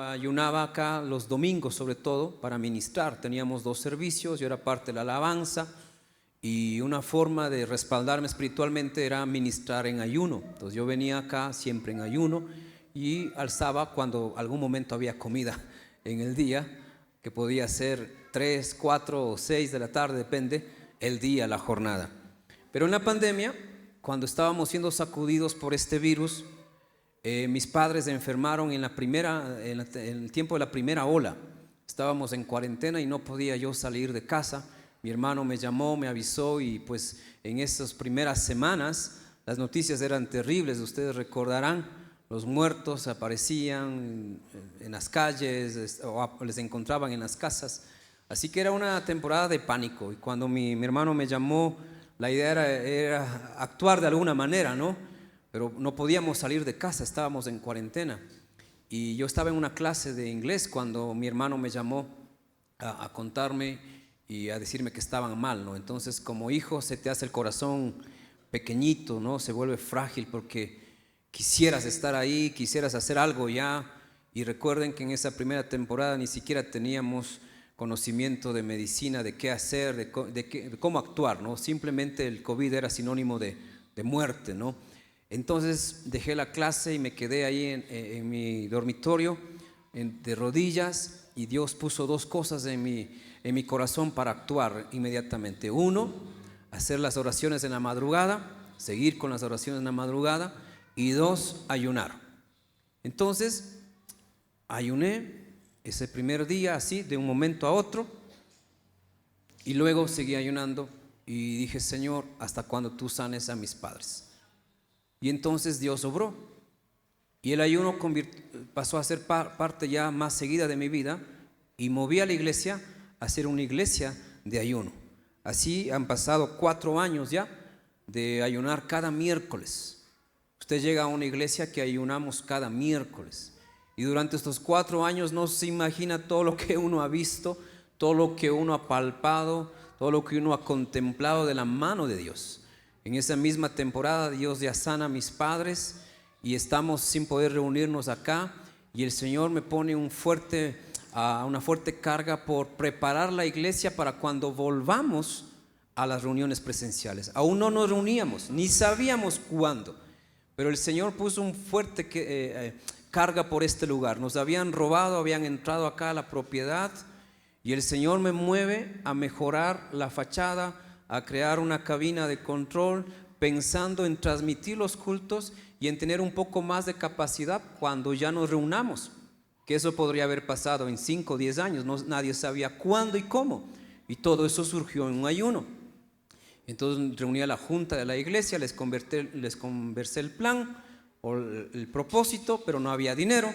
Ayunaba acá los domingos sobre todo para ministrar. Teníamos 2 servicios, yo era parte de la alabanza y una forma de respaldarme espiritualmente era ministrar en ayuno. Entonces yo venía acá siempre en ayuno y alzaba cuando algún momento había comida en el día, que podía ser 3, 4 o 6 de la tarde, depende el día, la jornada. Pero en la pandemia, cuando estábamos siendo sacudidos por este virus, mis padres se enfermaron en el tiempo de la primera ola. Estábamos en cuarentena y no podía yo salir de casa. Mi hermano me llamó, me avisó y pues en esas primeras semanas las noticias eran terribles. Ustedes recordarán, los muertos aparecían en las calles o les encontraban en las casas. Así que era una temporada de pánico y cuando mi hermano me llamó, la idea era actuar de alguna manera, ¿no? Pero no podíamos salir de casa, estábamos en cuarentena. Y yo estaba en una clase de inglés cuando mi hermano me llamó a contarme y a decirme que estaban mal, ¿no? Entonces, como hijo, se te hace el corazón pequeñito, ¿no? Se vuelve frágil porque quisieras estar ahí, quisieras hacer algo ya. Y recuerden que en esa primera temporada ni siquiera teníamos conocimiento de medicina, de qué hacer, de cómo actuar, ¿no? Simplemente el COVID era sinónimo de muerte, ¿no? Entonces dejé la clase y me quedé ahí en mi dormitorio de rodillas y Dios puso 2 cosas en mi corazón para actuar inmediatamente. 1, hacer las oraciones en la madrugada, seguir con las oraciones en la madrugada, y 2, ayunar. Entonces ayuné ese primer día así de un momento a otro y luego seguí ayunando y dije: Señor, ¿hasta cuándo tú sanes a mis padres? Y entonces Dios obró y el ayuno pasó a ser parte ya más seguida de mi vida y moví a la iglesia a ser una iglesia de ayuno. Así han pasado 4 años ya de ayunar cada miércoles. Usted llega a una iglesia que ayunamos cada miércoles y durante estos 4 años no se imagina todo lo que uno ha visto, todo lo que uno ha palpado, todo lo que uno ha contemplado de la mano de Dios. En esa misma temporada Dios ya sana a mis padres y estamos sin poder reunirnos acá y el Señor me pone una fuerte carga por preparar la iglesia para cuando volvamos a las reuniones presenciales. Aún no nos reuníamos, ni sabíamos cuándo, pero el Señor puso un fuerte carga por este lugar. Nos habían robado, habían entrado acá a la propiedad y el Señor me mueve a mejorar la fachada, a crear una cabina de control, pensando en transmitir los cultos y en tener un poco más de capacidad cuando ya nos reunamos, que eso podría haber pasado en 5 o 10 años, nadie sabía cuándo y cómo, y todo eso surgió en un ayuno. Entonces reuní a la junta de la iglesia, les conversé el plan o el propósito, pero no había dinero,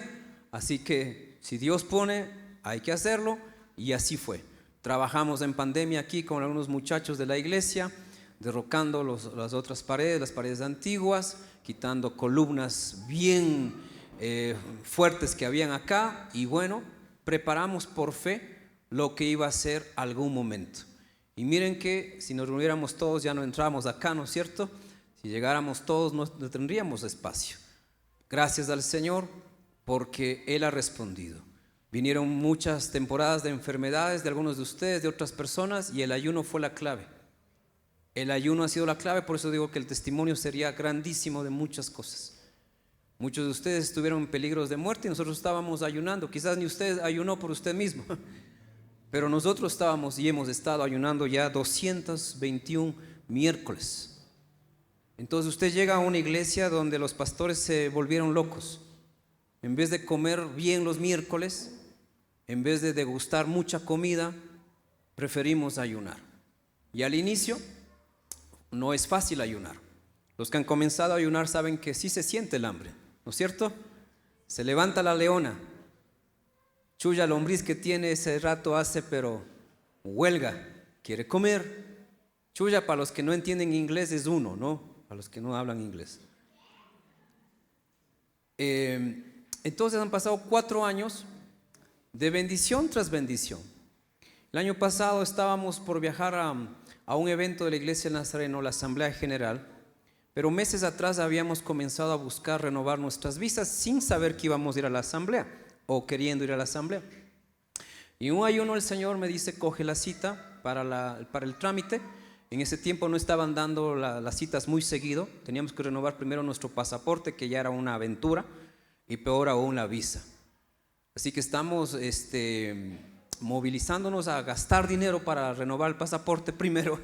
así que si Dios pone, hay que hacerlo, y así fue. Trabajamos en pandemia aquí con algunos muchachos de la iglesia, derrocando las otras paredes, las paredes antiguas, quitando columnas bien fuertes que habían acá y bueno, preparamos por fe lo que iba a ser algún momento. Y miren que si nos reuniéramos todos ya no entrábamos acá, ¿no es cierto? Si llegáramos todos no tendríamos espacio. Gracias al Señor porque Él ha respondido. Vinieron muchas temporadas de enfermedades de algunos de ustedes, de otras personas, y el ayuno fue la clave. El ayuno ha sido la clave, por eso digo que el testimonio sería grandísimo de muchas cosas. Muchos de ustedes estuvieron en peligros de muerte y nosotros estábamos ayunando. Quizás ni usted ayunó por usted mismo, pero nosotros estábamos y hemos estado ayunando ya 221 miércoles. Entonces usted llega a una iglesia donde los pastores se volvieron locos. En vez de comer bien los miércoles, en vez de degustar mucha comida, preferimos ayunar. Y al inicio no es fácil ayunar. Los que han comenzado a ayunar saben que sí se siente el hambre, ¿no es cierto? Se levanta la leona, chulla lombriz que tiene ese rato hace, pero huelga, quiere comer. Chulla, para los que no entienden inglés, es uno, ¿no? Para los que no hablan inglés. Entonces han pasado 4 años de bendición tras bendición. El año pasado estábamos por viajar a un evento de la Iglesia del Nazareno, la Asamblea General, Pero meses atrás habíamos comenzado a buscar renovar nuestras visas sin saber que íbamos a ir a la asamblea o queriendo ir a la asamblea. Y en un ayuno el Señor me dice, coge la cita para el trámite. En ese tiempo no estaban dando las citas muy seguido. Teníamos que renovar primero nuestro pasaporte, que ya era una aventura, y peor aún la visa. Así que estamos movilizándonos a gastar dinero para renovar el pasaporte primero,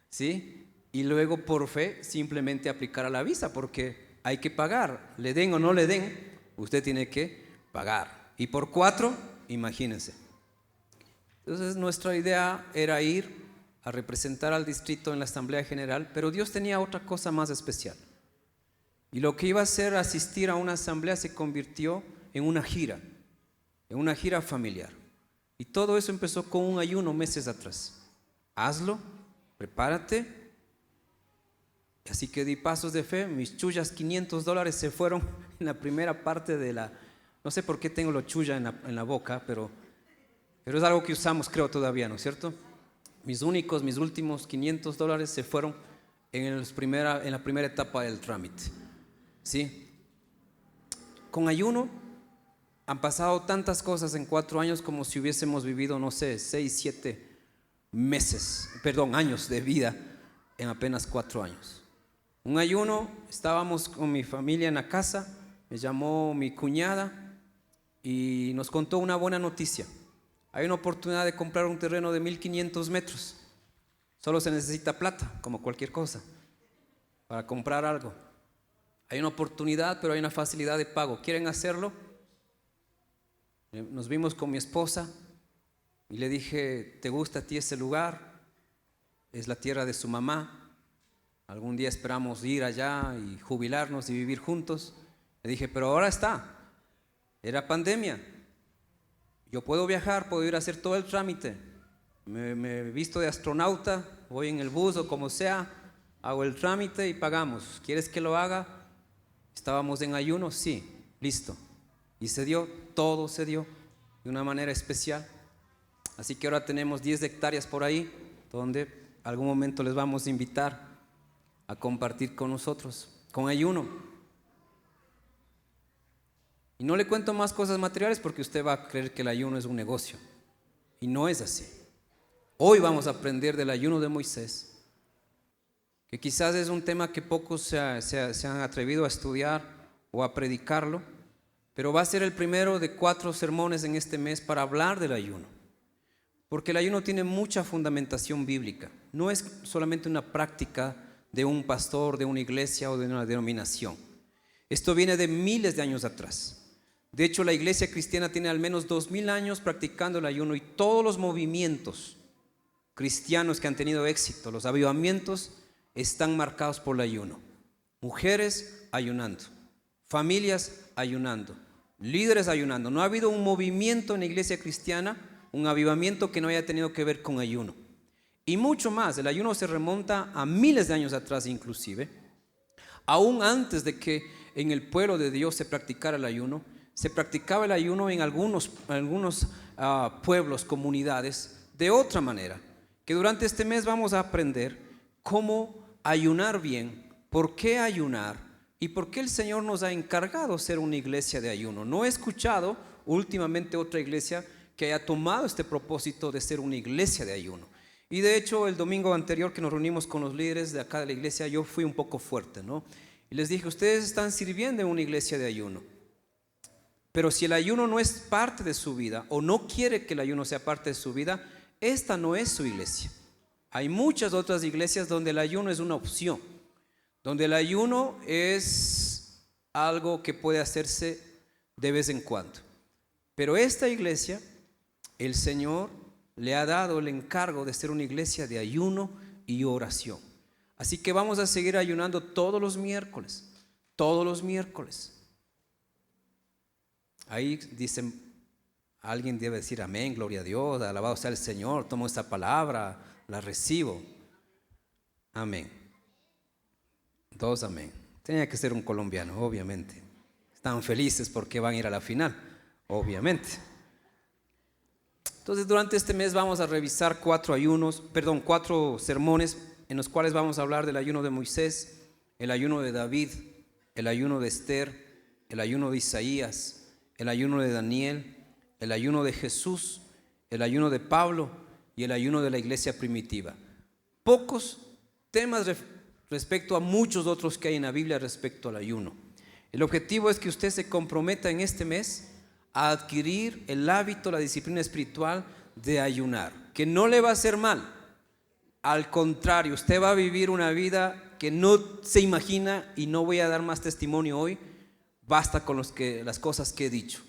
¿sí? Y luego por fe simplemente aplicar a la visa, porque hay que pagar, le den o no le den, usted tiene que pagar. Y por 4, imagínense. Entonces nuestra idea era ir a representar al distrito en la Asamblea General, pero Dios tenía otra cosa más especial. Y lo que iba a ser asistir a una asamblea se convirtió en una gira familiar. Y todo eso empezó con un ayuno meses atrás. Hazlo, prepárate. Así que di pasos de fe, mis chullas $500 se fueron en la primera parte de no sé por qué tengo lo chulla en la boca, pero es algo que usamos creo todavía, ¿no es cierto? Mis últimos $500 se fueron en la primera etapa del trámite, ¿sí? Con ayuno han pasado tantas cosas en 4 años como si hubiésemos vivido, no sé, 6, 7 años de vida en apenas 4 años. Un ayuno, estábamos con mi familia en la casa, me llamó mi cuñada y nos contó una buena noticia. Hay una oportunidad de comprar un terreno de 1500 metros. Solo se necesita plata, como cualquier cosa, para comprar algo. Hay una oportunidad, pero hay una facilidad de pago. ¿Quieren hacerlo? Nos vimos con mi esposa y le dije, ¿te gusta a ti ese lugar? Es la tierra de su mamá. Algún día esperamos ir allá y jubilarnos y vivir juntos. Le dije, pero ahora era pandemia. Yo puedo viajar, puedo ir a hacer todo el trámite. Me visto de astronauta, voy en el bus o como sea, hago el trámite y pagamos. ¿Quieres que lo haga? Estábamos en ayuno, sí, listo. Y todo se dio de una manera especial. Así que ahora tenemos 10 hectáreas por ahí, donde algún momento les vamos a invitar a compartir con nosotros, con ayuno. Y no le cuento más cosas materiales porque usted va a creer que el ayuno es un negocio. Y no es así. Hoy vamos a aprender del ayuno de Moisés, que quizás es un tema que pocos se han atrevido a estudiar o a predicarlo, pero va a ser el primero de 4 sermones en este mes para hablar del ayuno. Porque el ayuno tiene mucha fundamentación bíblica. No es solamente una práctica de un pastor, de una iglesia o de una denominación. Esto viene de miles de años atrás. De hecho, la iglesia cristiana tiene al menos 2000 años practicando el ayuno y todos los movimientos cristianos que han tenido éxito, los avivamientos, están marcados por el ayuno. Mujeres ayunando, familias ayunando, líderes ayunando. No ha habido un movimiento en la iglesia cristiana, un avivamiento que no haya tenido que ver con ayuno. Y mucho más, el ayuno se remonta a miles de años atrás inclusive. Aún antes de que en el pueblo de Dios se practicara el ayuno, se practicaba el ayuno en algunos pueblos, comunidades, de otra manera. Que durante este mes vamos a aprender cómo ayunar bien, por qué ayunar y por qué el Señor nos ha encargado ser una iglesia de ayuno. No he escuchado últimamente otra iglesia que haya tomado este propósito de ser una iglesia de ayuno. Y de hecho el domingo anterior que nos reunimos con los líderes de acá de la iglesia, yo fui un poco fuerte, ¿no? Y les dije, ustedes están sirviendo en una iglesia de ayuno, pero si el ayuno no es parte de su vida o no quiere que el ayuno sea parte de su vida, esta no es su iglesia. Hay muchas otras iglesias donde el ayuno es una opción, donde el ayuno es algo que puede hacerse de vez en cuando. Pero esta iglesia, el Señor le ha dado el encargo de ser una iglesia de ayuno y oración. Así que vamos a seguir ayunando todos los miércoles. Ahí dicen, alguien debe decir amén, gloria a Dios, alabado sea el Señor, tomo esta palabra, la recibo. Amén. 2 amén. Tenía que ser un colombiano, obviamente. Están felices porque van a ir a la final, obviamente. Entonces durante este mes vamos a revisar 4 sermones en los cuales vamos a hablar del ayuno de Moisés el ayuno de David, el ayuno de Esther, el ayuno de Isaías, el ayuno de Daniel, el ayuno de Jesús, el ayuno de Pablo y el ayuno de la iglesia primitiva. Pocos temas respecto a muchos otros que hay en la Biblia respecto al ayuno. El objetivo es que usted se comprometa en este mes a adquirir el hábito, la disciplina espiritual de ayunar, que no le va a hacer mal. Al contrario, usted va a vivir una vida que no se imagina, y no voy a dar más testimonio hoy, basta con las cosas que he dicho.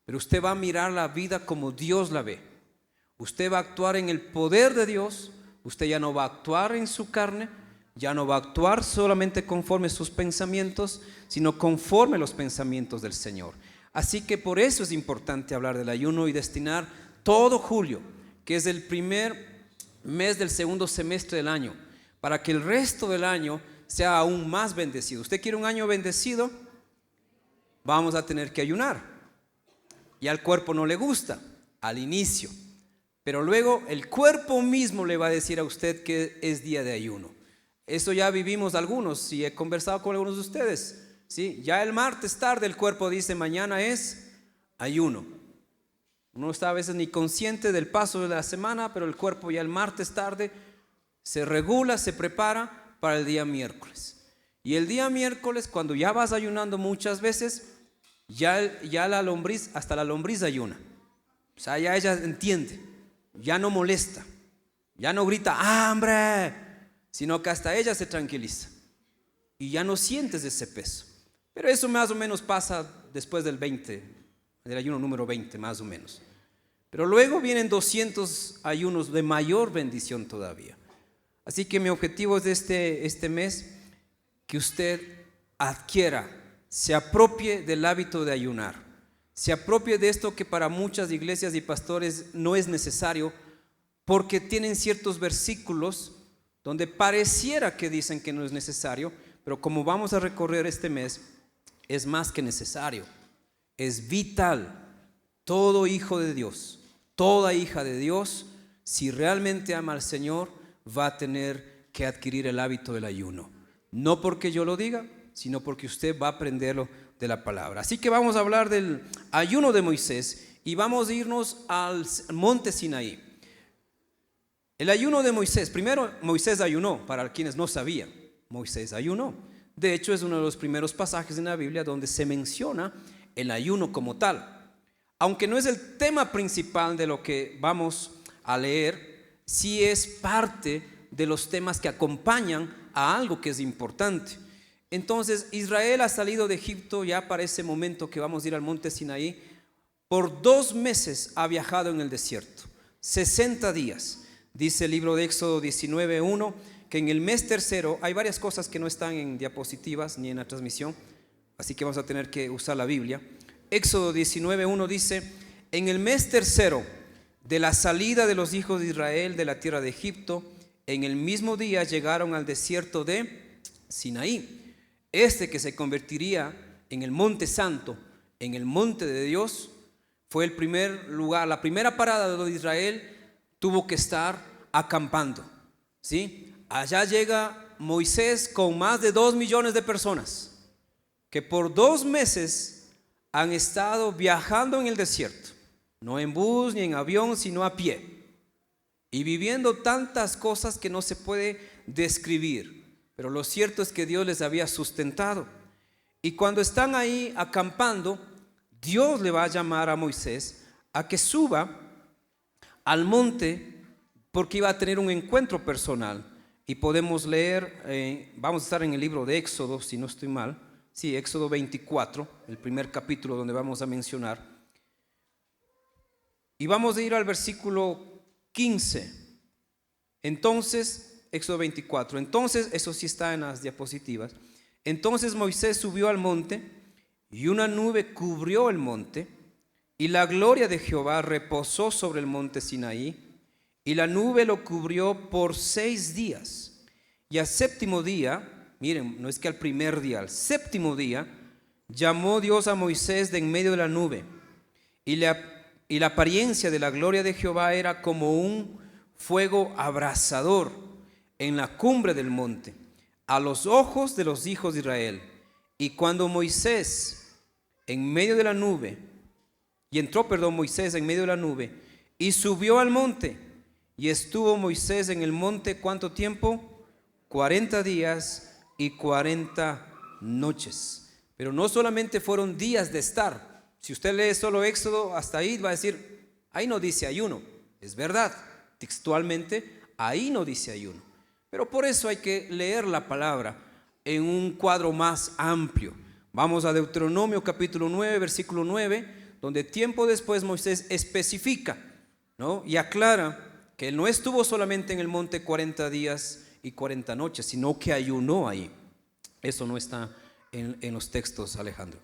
Pero usted va a mirar la vida como Dios la ve. Usted va a actuar en el poder de Dios. Usted ya no va a actuar en su carne, ya no va a actuar solamente conforme sus pensamientos, sino conforme los pensamientos del Señor. Así que por eso es importante hablar del ayuno y destinar todo julio, que es el primer mes del segundo semestre del año, para que el resto del año sea aún más bendecido. ¿Usted quiere un año bendecido? Vamos a tener que ayunar. Y al cuerpo no le gusta al inicio, pero luego el cuerpo mismo le va a decir a usted que es día de ayuno. Eso ya vivimos algunos, y he conversado con algunos de ustedes, ¿sí? Ya el martes tarde el cuerpo dice: mañana es ayuno. Uno está a veces ni consciente del paso de la semana, pero el cuerpo ya el martes tarde se regula, se prepara para el día miércoles. Y el día miércoles, cuando ya vas ayunando muchas veces, ya la lombriz, hasta la lombriz ayuna. O sea, ya ella entiende, ya no molesta, ya no grita ¡hambre!, sino que hasta ella se tranquiliza y ya no sientes ese peso. Pero eso más o menos pasa después del ayuno número 20, más o menos. Pero luego vienen 200 ayunos de mayor bendición todavía. Así que mi objetivo es de este mes que usted adquiera, se apropie del hábito de ayunar, se apropie de esto que para muchas iglesias y pastores no es necesario, porque tienen ciertos versículos donde pareciera que dicen que no es necesario, pero como vamos a recorrer este mes, es más que necesario, es vital. Todo hijo de Dios, toda hija de Dios, si realmente ama al Señor, va a tener que adquirir el hábito del ayuno. No porque yo lo diga, sino porque usted va a aprenderlo de la palabra. Así que vamos a hablar del ayuno de Moisés y vamos a irnos al monte Sinaí. El ayuno de Moisés. Primero, Moisés ayunó. Para quienes no sabían, Moisés ayunó. De hecho, es uno de los primeros pasajes en la Biblia donde se menciona el ayuno como tal. Aunque no es el tema principal de lo que vamos a leer, sí es parte de los temas que acompañan a algo que es importante. Entonces, Israel ha salido de Egipto ya para ese momento que vamos a ir al monte Sinaí. Por 2 meses ha viajado en el desierto, 60 días. Dice el libro de Éxodo 19:1 que en el mes tercero, hay varias cosas que no están en diapositivas ni en la transmisión, así que vamos a tener que usar la Biblia. Éxodo 19:1 dice: en el mes tercero de la salida de los hijos de Israel de la tierra de Egipto, en el mismo día llegaron al desierto de Sinaí, que se convertiría en el monte santo, en el monte de Dios. Fue el primer lugar, la primera parada de los de Israel. Tuvo que estar acampando, ¿sí? Allá llega Moisés con más de 2 millones de personas que por 2 meses han estado viajando en el desierto, no en bus ni en avión, sino a pie, y viviendo tantas cosas que no se puede describir. Pero lo cierto es que Dios les había sustentado. Y cuando están ahí acampando, Dios le va a llamar a Moisés a que suba al monte, porque iba a tener un encuentro personal. Y podemos leer, vamos a estar en el libro de Éxodo, si no estoy mal, sí, Éxodo 24, el primer capítulo donde vamos a mencionar. Y vamos a ir al versículo 15. Entonces, Éxodo 24, entonces, eso sí está en las diapositivas. Entonces Moisés subió al monte, y una nube cubrió el monte, y la gloria de Jehová reposó sobre el monte Sinaí, y la nube lo cubrió por 6 días. Y al 7º día, miren, no es que al primer día, al 7º día, llamó Dios a Moisés de en medio de la nube, y la apariencia de la gloria de Jehová era como un fuego abrasador en la cumbre del monte, a los ojos de los hijos de Israel. Y cuando Moisés en medio de la nube, Moisés en medio de la nube, y subió al monte, y estuvo Moisés en el monte, ¿cuánto tiempo? 40 días y 40 noches. Pero no solamente fueron días de estar. Si usted lee solo Éxodo, hasta ahí va a decir, ahí no dice ayuno. Es verdad, textualmente, ahí no dice ayuno. Pero por eso hay que leer la palabra en un cuadro más amplio. Vamos a Deuteronomio capítulo 9, versículo 9, donde tiempo después Moisés especifica, ¿no? Y aclara que él no estuvo solamente en el monte 40 días y 40 noches, sino que ayunó ahí. Eso no está en los textos, Alejandro.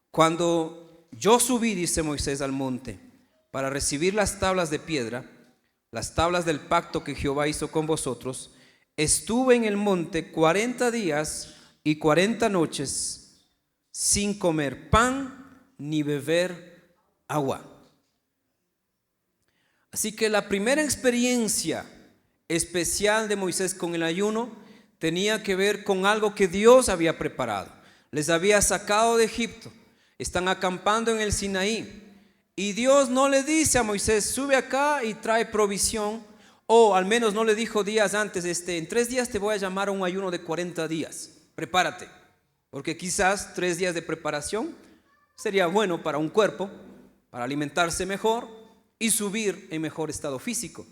Cuando yo subí, dice Moisés, al monte para recibir las tablas de piedra, las tablas del pacto que Jehová hizo con vosotros, estuve en el monte 40 días y 40 noches sin comer pan ni beber agua. Así que la primera experiencia especial de Moisés con el ayuno tenía que ver con algo que Dios había preparado. Les había sacado de Egipto, están acampando en el Sinaí, y Dios no le dice a Moisés, sube acá y trae provisión, o al menos no le dijo días antes, en 3 días te voy a llamar a un ayuno de 40 días, prepárate, porque quizás 3 días de preparación sería bueno para un cuerpo, para alimentarse mejor y subir en mejor estado físico.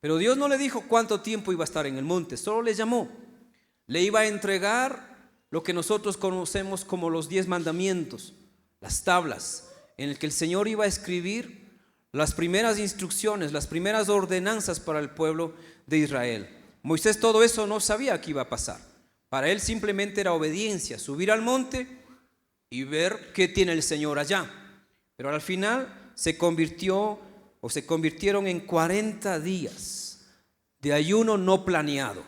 Pero Dios no le dijo cuánto tiempo iba a estar en el monte, solo le llamó. Le iba a entregar lo que nosotros conocemos como los 10 mandamientos, las tablas, en el que el Señor iba a escribir las primeras instrucciones, las primeras ordenanzas para el pueblo de Israel. Moisés todo eso no sabía que iba a pasar. Para él simplemente era obediencia, subir al monte y ver qué tiene el Señor allá. Pero al final se convirtieron en 40 días de ayuno no planeado.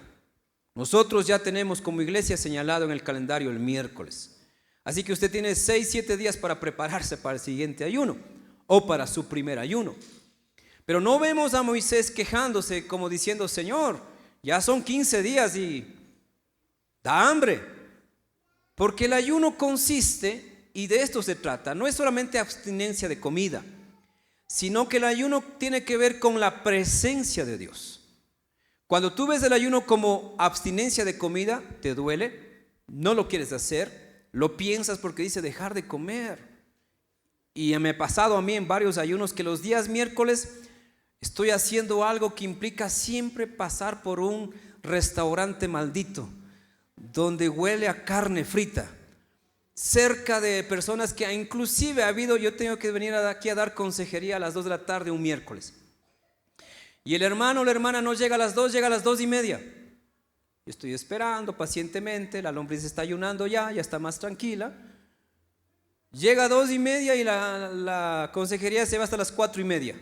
Nosotros ya tenemos como iglesia señalado en el calendario el miércoles. Así que usted tiene 6-7 días para prepararse para el siguiente ayuno o para su primer ayuno. Pero no vemos a Moisés quejándose como diciendo, Señor, ya son 15 días y da hambre. Porque el ayuno consiste, y de esto se trata, no es solamente abstinencia de comida, sino que el ayuno tiene que ver con la presencia de Dios. Cuando tú ves el ayuno como abstinencia de comida, te duele, no lo quieres hacer, lo piensas porque dice dejar de comer. Y me ha pasado a mí en varios ayunos que los días miércoles estoy haciendo algo que implica siempre pasar por un restaurante maldito, donde huele a carne frita, cerca de personas que inclusive yo tengo que venir aquí a dar consejería a las 2 de la tarde un miércoles. Y el hermano o la hermana no llega a las 2, llega a las 2:30. Yo estoy esperando pacientemente, la lombriz está ayunando ya está más tranquila. Llega a 2:30 y la consejería se va hasta las 4:30.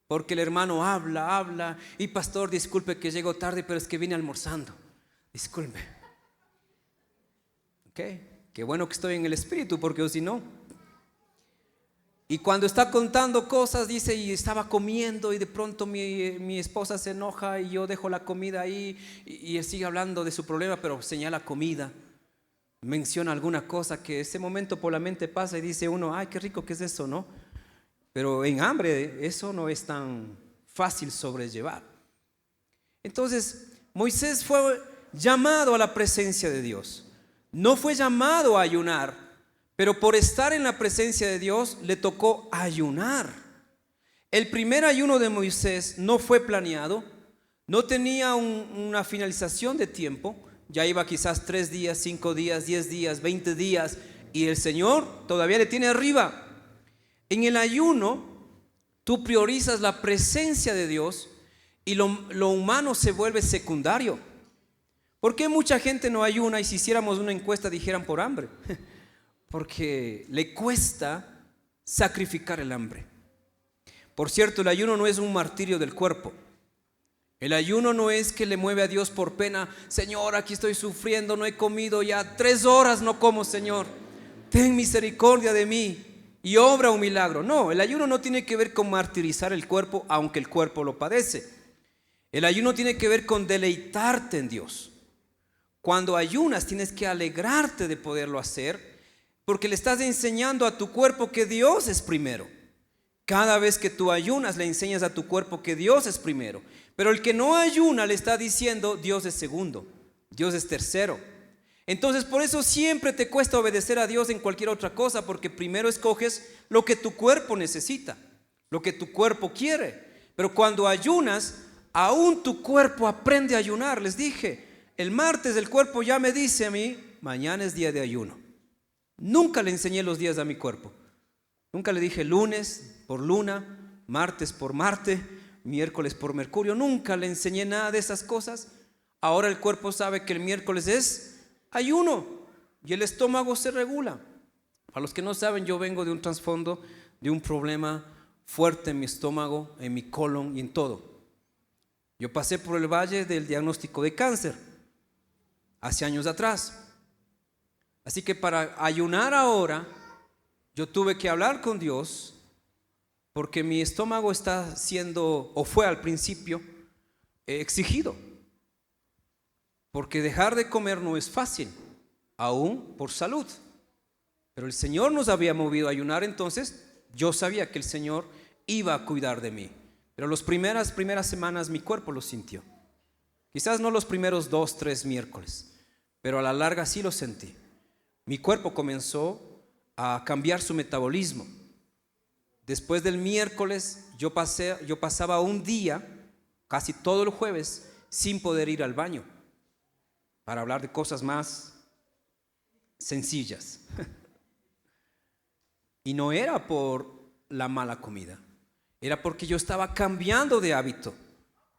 Porque el hermano habla, y pastor, disculpe que llego tarde, pero es que vine almorzando. Disculpe. Ok, qué bueno que estoy en el espíritu, porque si no. Y cuando está contando cosas, dice, y estaba comiendo y de pronto mi esposa se enoja y yo dejo la comida ahí y él sigue hablando de su problema, pero señala comida, menciona alguna cosa que ese momento por la mente pasa y dice uno, ay, qué rico que es eso, ¿no? Pero en hambre eso no es tan fácil sobrellevar. Entonces, Moisés fue llamado a la presencia de Dios, no fue llamado a ayunar. Pero por estar en la presencia de Dios le tocó ayunar. El primer ayuno de Moisés no fue planeado, no tenía una finalización de tiempo. Ya iba quizás 3 días, 5 días, 10 días, 20 días, y el Señor todavía le tiene arriba. En el ayuno tú priorizas la presencia de Dios y lo humano se vuelve secundario. ¿Por qué mucha gente no ayuna y si hiciéramos una encuesta dijeran por hambre? Porque le cuesta sacrificar el hambre. Por cierto, el ayuno no es un martirio del cuerpo. El ayuno no es que le mueve a Dios por pena. Señor, aquí estoy sufriendo, no he comido ya 3 horas, no como, Señor. Ten misericordia de mí y obra un milagro. No, el ayuno no tiene que ver con martirizar el cuerpo, aunque el cuerpo lo padece. El ayuno tiene que ver con deleitarte en Dios, Cuando ayunas tienes que alegrarte de poderlo hacer, porque le estás enseñando a tu cuerpo que Dios es primero. Cada vez que tú ayunas le enseñas a tu cuerpo que Dios es primero. Pero el que no ayuna le está diciendo Dios es segundo, Dios es tercero. Entonces por eso siempre te cuesta obedecer a Dios en cualquier otra cosa, porque primero escoges lo que tu cuerpo necesita, lo que tu cuerpo quiere. Pero cuando ayunas, aún tu cuerpo aprende a ayunar. Les dije, el martes el cuerpo ya me dice a mí, mañana es día de ayuno. Nunca le enseñé los días a mi cuerpo. Nunca le dije lunes por luna, martes por Marte, miércoles por Mercurio. Nunca le enseñé nada de esas cosas. Ahora el cuerpo sabe que el miércoles es ayuno y el estómago se regula. Para los que no saben, yo vengo de un trasfondo de un problema fuerte en mi estómago, en mi colon y en todo. Yo pasé por el valle del diagnóstico de cáncer hace años atrás. Así que para ayunar ahora, yo tuve que hablar con Dios, porque mi estómago está siendo, o fue al principio, exigido. Porque dejar de comer no es fácil, aún por salud. Pero el Señor nos había movido a ayunar, entonces yo sabía que el Señor iba a cuidar de mí. Pero las primeras semanas mi cuerpo lo sintió. Quizás no los primeros 2, 3 miércoles, pero a la larga sí lo sentí. Mi cuerpo comenzó a cambiar su metabolismo. Después del miércoles yo pasaba un día, casi todo el jueves, sin poder ir al baño, para hablar de cosas más sencillas. Y no era por la mala comida, era porque yo estaba cambiando de hábito.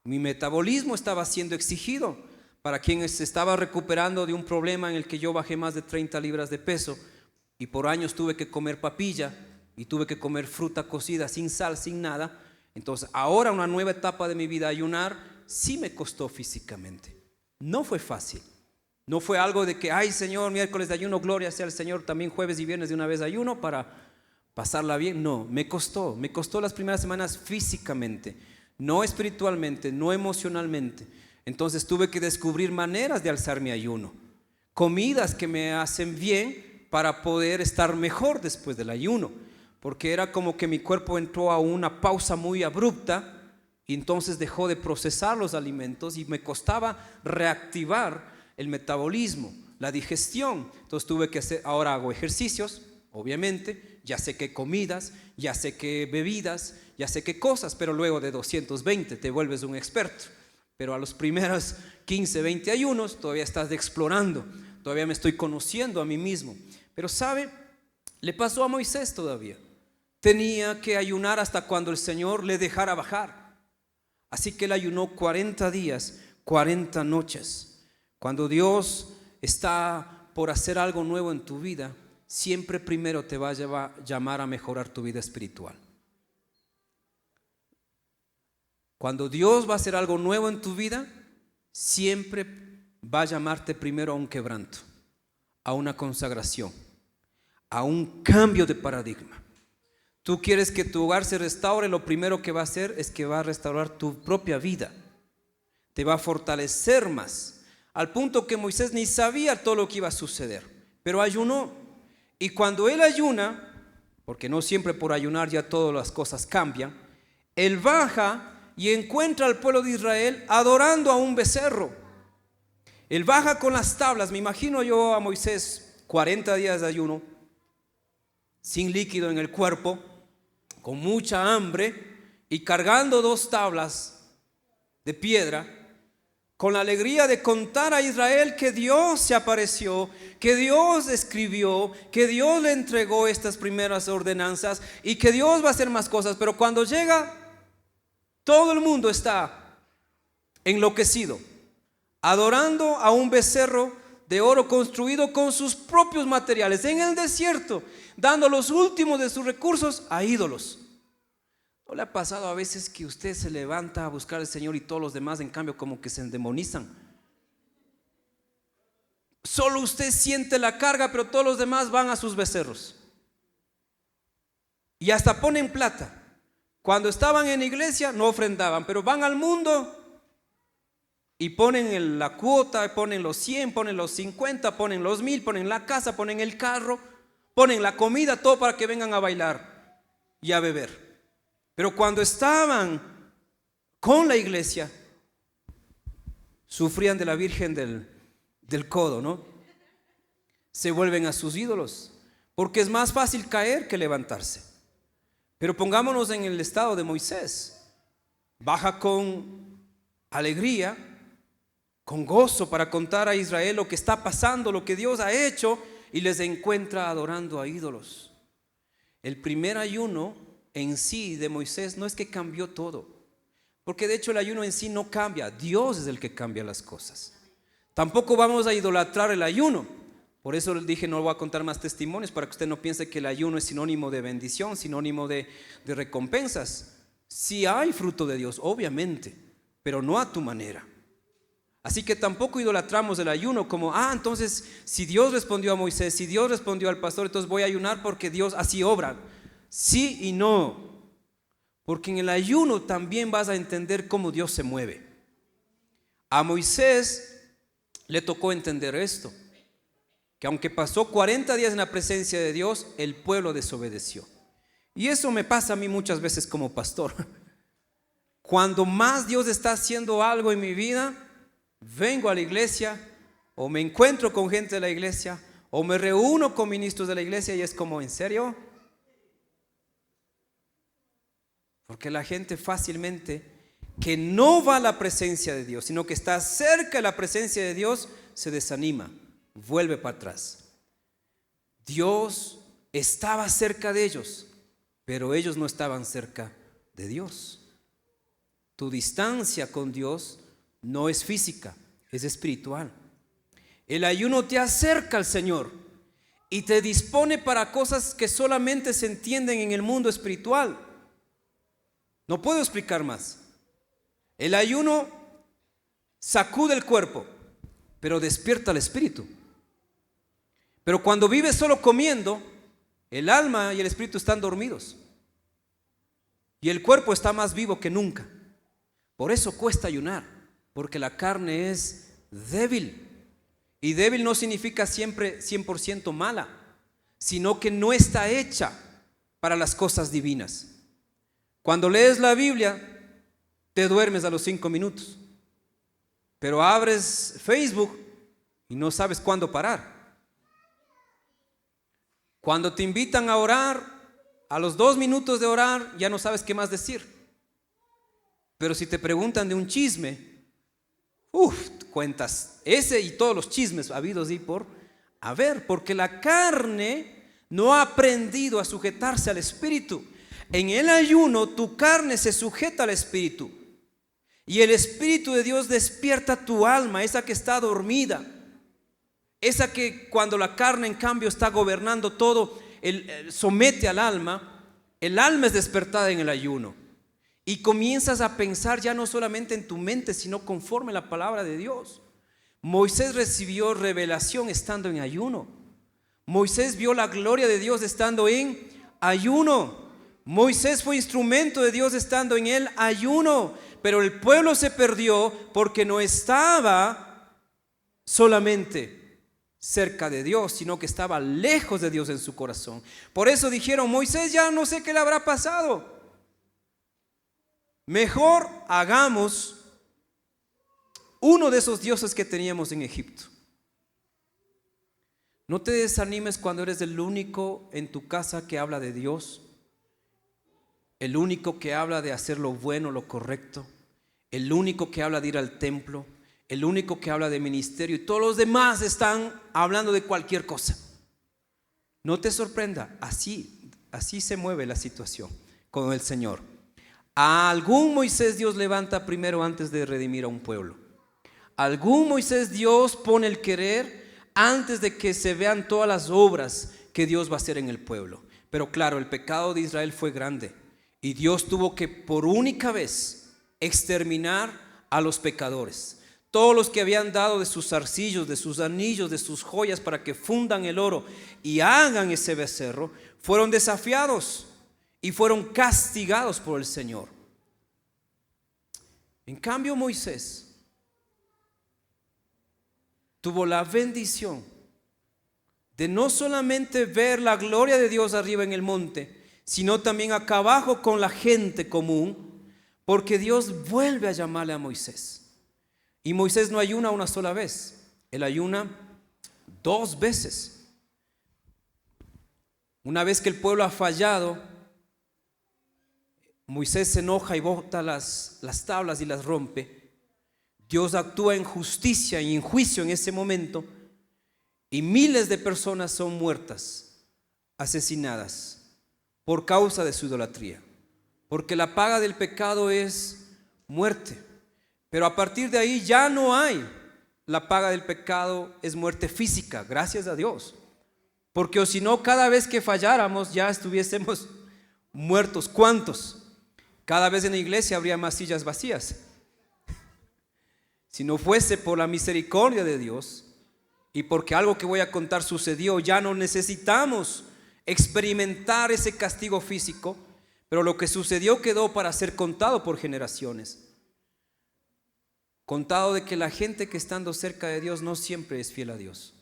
Mi metabolismo estaba siendo exigido. Para quien se estaba recuperando de un problema en el que yo bajé más de 30 libras de peso y por años tuve que comer papilla y tuve que comer fruta cocida sin sal, sin nada. Entonces ahora una nueva etapa de mi vida, ayunar, sí me costó físicamente. No fue fácil. No fue algo de que, ay Señor, miércoles de ayuno, gloria sea al Señor, también jueves y viernes de una vez ayuno para pasarla bien. No, me costó las primeras semanas físicamente, no espiritualmente, no emocionalmente. Entonces tuve que descubrir maneras de alzar mi ayuno, comidas que me hacen bien para poder estar mejor después del ayuno, porque era como que mi cuerpo entró a una pausa muy abrupta y entonces dejó de procesar los alimentos y me costaba reactivar el metabolismo, la digestión. Entonces tuve que hacer, ahora hago ejercicios, obviamente, ya sé qué comidas, ya sé qué bebidas, ya sé qué cosas, pero luego de 220 te vuelves un experto. Pero a los primeros 15, 20 ayunos todavía estás explorando, todavía me estoy conociendo a mí mismo. Pero ¿sabe? Le pasó a Moisés todavía. Tenía que ayunar hasta cuando el Señor le dejara bajar. Así que él ayunó 40 días, 40 noches. Cuando Dios está por hacer algo nuevo en tu vida, siempre primero te va a llamar a mejorar tu vida espiritual. Cuando Dios va a hacer algo nuevo en tu vida, siempre va a llamarte primero a un quebranto, a una consagración, a un cambio de paradigma. Tú quieres que tu hogar se restaure, lo primero que va a hacer es que va a restaurar tu propia vida. Te va a fortalecer más, al punto que Moisés ni sabía todo lo que iba a suceder, pero ayunó. Y cuando él ayuna, porque no siempre por ayunar ya todas las cosas cambian, él baja y encuentra al pueblo de Israel adorando a un becerro. Él baja con las tablas. Me imagino yo a Moisés 40 días de ayuno, sin líquido en el cuerpo, con mucha hambre y cargando 2 tablas de piedra, con la alegría de contar a Israel que Dios se apareció, que Dios escribió, que Dios le entregó estas primeras ordenanzas y que Dios va a hacer más cosas. Pero cuando llega, todo el mundo está enloquecido, adorando a un becerro de oro construido con sus propios materiales en el desierto, dando los últimos de sus recursos a ídolos. ¿No le ha pasado a veces que usted se levanta a buscar al Señor y todos los demás en cambio como que se endemonizan? Solo usted siente la carga, pero todos los demás van a sus becerros y hasta ponen plata. Cuando estaban en iglesia no ofrendaban, pero van al mundo Y ponen la cuota, ponen los 100, ponen los 50, ponen los 1000, ponen la casa, ponen el carro, ponen la comida, todo para que vengan a bailar y a beber. Pero cuando estaban con la iglesia, sufrían de la Virgen del Codo, ¿no? Se vuelven a sus ídolos, porque es más fácil caer que levantarse. Pero pongámonos en el estado de Moisés. Baja con alegría, con gozo para contar a Israel lo que está pasando, lo que Dios ha hecho, y les encuentra adorando a ídolos. El primer ayuno en sí de Moisés no es que cambió todo, porque de hecho el ayuno en sí no cambia, Dios es el que cambia las cosas. Tampoco vamos a idolatrar el ayuno. Por eso les dije, no voy a contar más testimonios para que usted no piense que el ayuno es sinónimo de bendición, sinónimo de recompensas. Sí hay fruto de Dios, obviamente, pero no a tu manera. Así que tampoco idolatramos el ayuno como, entonces si Dios respondió a Moisés, si Dios respondió al pastor, entonces voy a ayunar porque Dios así obra. Sí y no, porque en el ayuno también vas a entender cómo Dios se mueve. A Moisés le tocó entender esto, que aunque pasó 40 días en la presencia de Dios, el pueblo desobedeció. Y eso me pasa a mí muchas veces como pastor. Cuando más Dios está haciendo algo en mi vida, vengo a la iglesia o me encuentro con gente de la iglesia o me reúno con ministros de la iglesia y es como, ¿en serio? Porque la gente fácilmente que no va a la presencia de Dios, sino que está cerca de la presencia de Dios, se desanima, vuelve para atrás. Dios estaba cerca de ellos, pero ellos no estaban cerca de Dios. Tu distancia con Dios no es física, es espiritual. El ayuno te acerca al Señor y te dispone para cosas que solamente se entienden en el mundo espiritual. No puedo explicar más. El ayuno sacude el cuerpo, pero despierta el espíritu. Pero cuando vives solo comiendo, el alma y el espíritu están dormidos y el cuerpo está más vivo que nunca. Por eso cuesta ayunar, porque la carne es débil. Y débil no significa siempre 100% mala, sino que no está hecha para las cosas divinas. Cuando lees la Biblia, te duermes a los 5 minutos, pero abres Facebook y no sabes cuándo parar. Cuando te invitan a orar, a los 2 minutos de orar ya no sabes qué más decir. Pero si te preguntan de un chisme, cuentas ese y todos los chismes habidos y por haber, porque la carne no ha aprendido a sujetarse al espíritu. En el ayuno tu carne se sujeta al espíritu y el espíritu de Dios despierta tu alma, esa que está dormida, esa que cuando la carne en cambio está gobernando todo, somete al alma. El alma es despertada en el ayuno y comienzas a pensar ya no solamente en tu mente, sino conforme a la palabra de Dios. Moisés recibió revelación estando en ayuno. Moisés vio la gloria de Dios estando en ayuno. Moisés fue instrumento de Dios estando en el ayuno, pero el pueblo se perdió porque no estaba solamente cerca de Dios, sino que estaba lejos de Dios en su corazón. Por eso dijeron, Moisés ya no sé qué le habrá pasado. Mejor hagamos uno de esos dioses que teníamos en Egipto. No te desanimes cuando eres el único en tu casa que habla de Dios, el único que habla de hacer lo bueno, lo correcto, el único que habla de ir al templo, el único que habla de ministerio y todos los demás están hablando de cualquier cosa. No te sorprenda, así se mueve la situación con el Señor. A algún Moisés Dios levanta primero antes de redimir a un pueblo. A algún Moisés Dios pone el querer antes de que se vean todas las obras que Dios va a hacer en el pueblo. Pero claro, el pecado de Israel fue grande y Dios tuvo que por única vez exterminar a los pecadores. Todos los que habían dado de sus zarcillos, de sus anillos, de sus joyas para que fundan el oro y hagan ese becerro, fueron desafiados y fueron castigados por el Señor. En cambio Moisés tuvo la bendición de no solamente ver la gloria de Dios arriba en el monte, sino también acá abajo con la gente común, porque Dios vuelve a llamarle a Moisés. Y Moisés no ayuna una sola vez, él ayuna 2 veces. Una vez que el pueblo ha fallado, Moisés se enoja y bota las tablas y las rompe. Dios actúa en justicia y en juicio en ese momento, y miles de personas son muertas, asesinadas por causa de su idolatría, porque la paga del pecado es muerte. Pero a partir de ahí ya no hay, la paga del pecado es muerte física, gracias a Dios, porque o si no, cada vez que falláramos ya estuviésemos muertos. ¿Cuántos? Cada vez en la iglesia habría más sillas vacías. Si no fuese por la misericordia de Dios y porque algo que voy a contar sucedió, ya no necesitamos experimentar ese castigo físico, pero lo que sucedió quedó para ser contado por generaciones. Contado de que la gente que estando cerca de Dios no siempre es fiel a Dios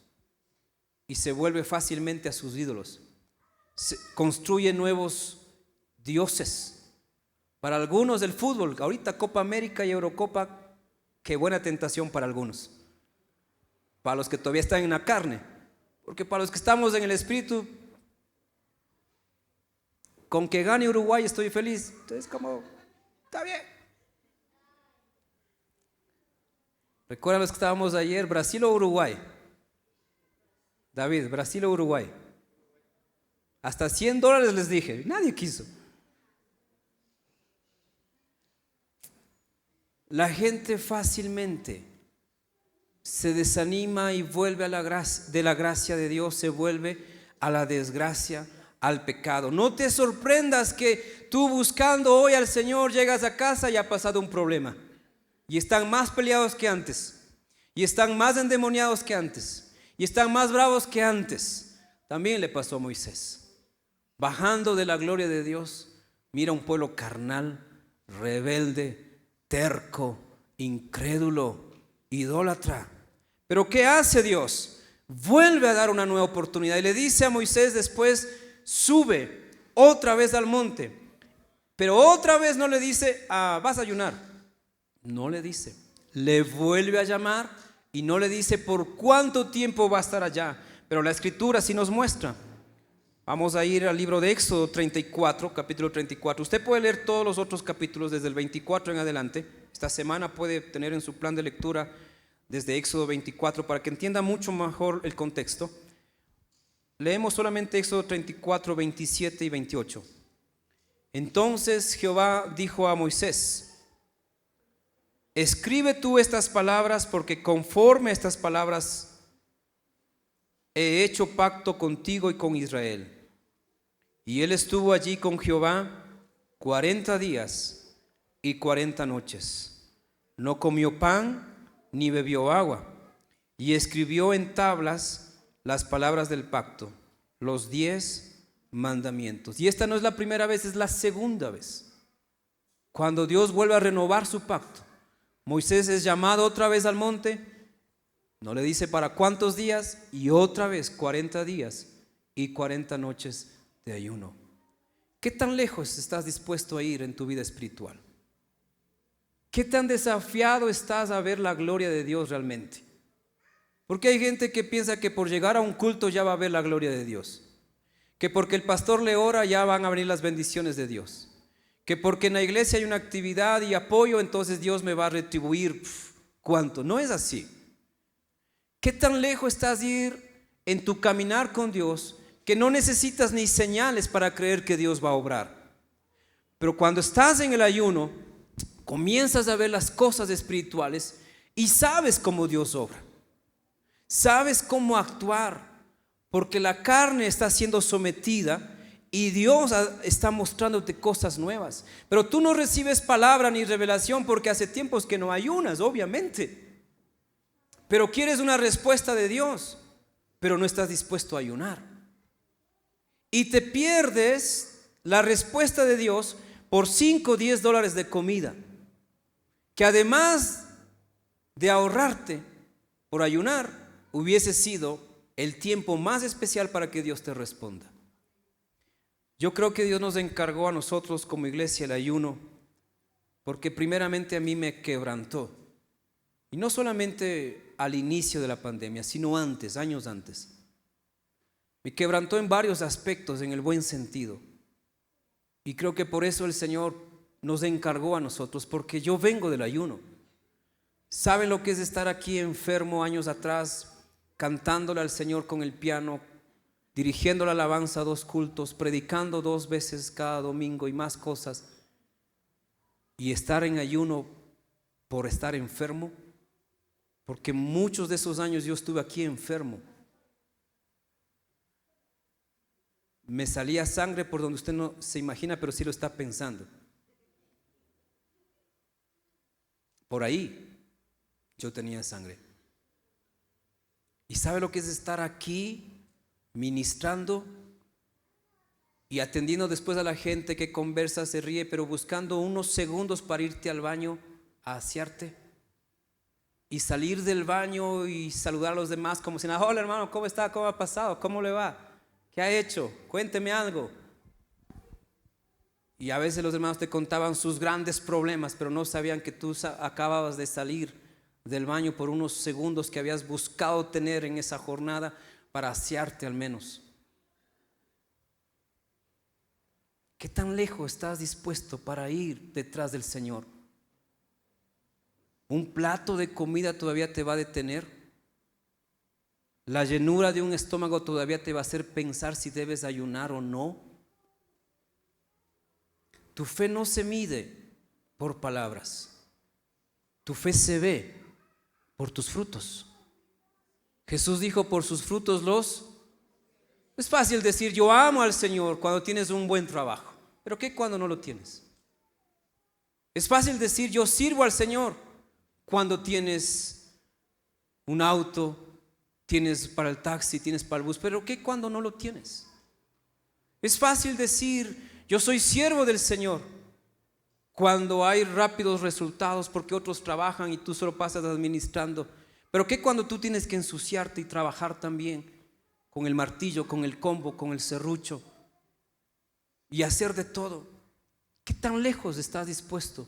y se vuelve fácilmente a sus ídolos. Construye nuevos dioses. Para algunos del fútbol, ahorita Copa América y Eurocopa, qué buena tentación para algunos. Para los que todavía están en la carne, porque para los que estamos en el espíritu, con que gane Uruguay estoy feliz. Entonces, como, está bien. ¿Recuerdan los que estábamos ayer? ¿Brasil o Uruguay? David, ¿Brasil o Uruguay? Hasta $100 les dije, nadie quiso. La gente fácilmente se desanima y vuelve a de la gracia de Dios, se vuelve a la desgracia, al pecado. No te sorprendas que tú buscando hoy al Señor llegas a casa y ha pasado un problema. Y están más peleados que antes. Y están más endemoniados que antes. Y están más bravos que antes. También le pasó a Moisés. Bajando de la gloria de Dios, mira un pueblo carnal, rebelde, terco, incrédulo, idólatra. Pero ¿qué hace Dios? Vuelve a dar una nueva oportunidad y le dice a Moisés después: sube otra vez al monte. Pero otra vez no le dice: vas a ayunar. No le dice. Le vuelve a llamar y no le dice por cuánto tiempo va a estar allá. Pero la escritura sí nos muestra. Vamos a ir al libro de Éxodo 34, capítulo 34. Usted puede leer todos los otros capítulos desde el 24 en adelante. Esta semana puede tener en su plan de lectura desde Éxodo 24 para que entienda mucho mejor el contexto. Leemos solamente Éxodo 34, 27 y 28. Entonces Jehová dijo a Moisés: escribe tú estas palabras, porque conforme a estas palabras he hecho pacto contigo y con Israel. Y él estuvo allí con Jehová 40 días y 40 noches. No comió pan ni bebió agua. Y escribió en tablas las palabras del pacto, los 10 mandamientos. Y esta no es la primera vez, es la segunda vez. Cuando Dios vuelve a renovar su pacto, Moisés es llamado otra vez al monte. No le dice para cuántos días, y otra vez 40 días y 40 noches de ayuno. ¿Qué tan lejos estás dispuesto a ir en tu vida espiritual? ¿Qué tan desafiado estás a ver la gloria de Dios realmente? Porque hay gente que piensa que por llegar a un culto ya va a ver la gloria de Dios, que porque el pastor le ora ya van a venir las bendiciones de Dios, que porque en la iglesia hay una actividad y apoyo, entonces Dios me va a retribuir. ¿Cuánto? No es así. ¿Qué tan lejos estás de ir en tu caminar con Dios que no necesitas ni señales para creer que Dios va a obrar? Pero cuando estás en el ayuno, comienzas a ver las cosas espirituales y sabes cómo Dios obra. Sabes cómo actuar, porque la carne está siendo sometida y Dios está mostrándote cosas nuevas. Pero tú no recibes palabra ni revelación porque hace tiempos que no ayunas, obviamente. Pero quieres una respuesta de Dios, pero no estás dispuesto a ayunar. Y te pierdes la respuesta de Dios por $5 o $10 de comida, que además de ahorrarte por ayunar, hubiese sido el tiempo más especial para que Dios te responda. Yo creo que Dios nos encargó a nosotros como iglesia el ayuno, porque primeramente a mí me quebrantó. Y no solamente al inicio de la pandemia, sino antes, años antes. Me quebrantó en varios aspectos, en el buen sentido. Y creo que por eso el Señor nos encargó a nosotros, porque yo vengo del ayuno. ¿Saben lo que es estar aquí enfermo años atrás, cantándole al Señor con el piano, dirigiendo la alabanza a 2 cultos, predicando 2 veces cada domingo y más cosas? Y estar en ayuno por estar enfermo, porque muchos de esos años yo estuve aquí enfermo. Me salía sangre por donde usted no se imagina, pero sí lo está pensando. Por ahí yo tenía sangre. ¿Y sabe lo que es estar aquí ministrando y atendiendo después a la gente que conversa, se ríe, pero buscando unos segundos para irte al baño a asearte? Y salir del baño y saludar a los demás como si nada. Hola hermano, ¿cómo está? ¿Cómo ha pasado? ¿Cómo le va? ¿Qué ha hecho? Cuénteme algo. Y a veces los hermanos te contaban sus grandes problemas, pero no sabían que tú acababas de salir del baño por unos segundos que habías buscado tener en esa jornada para asearte al menos. ¿Qué tan lejos estás dispuesto para ir detrás del Señor? ¿Un plato de comida todavía te va a detener? ¿La llenura de un estómago todavía te va a hacer pensar si debes ayunar o no? Tu fe no se mide por palabras. Tu fe se ve por tus frutos. Jesús dijo: por sus frutos los... Es fácil decir yo amo al Señor cuando tienes un buen trabajo, pero ¿qué cuando no lo tienes? Es fácil decir yo sirvo al Señor cuando tienes un auto, tienes para el taxi, tienes para el bus, pero ¿qué cuando no lo tienes? Es fácil decir yo soy siervo del Señor cuando hay rápidos resultados porque otros trabajan y tú solo pasas administrando, pero ¿qué cuando tú tienes que ensuciarte y trabajar también con el martillo, con el combo, con el serrucho y hacer de todo? ¿Qué tan lejos estás dispuesto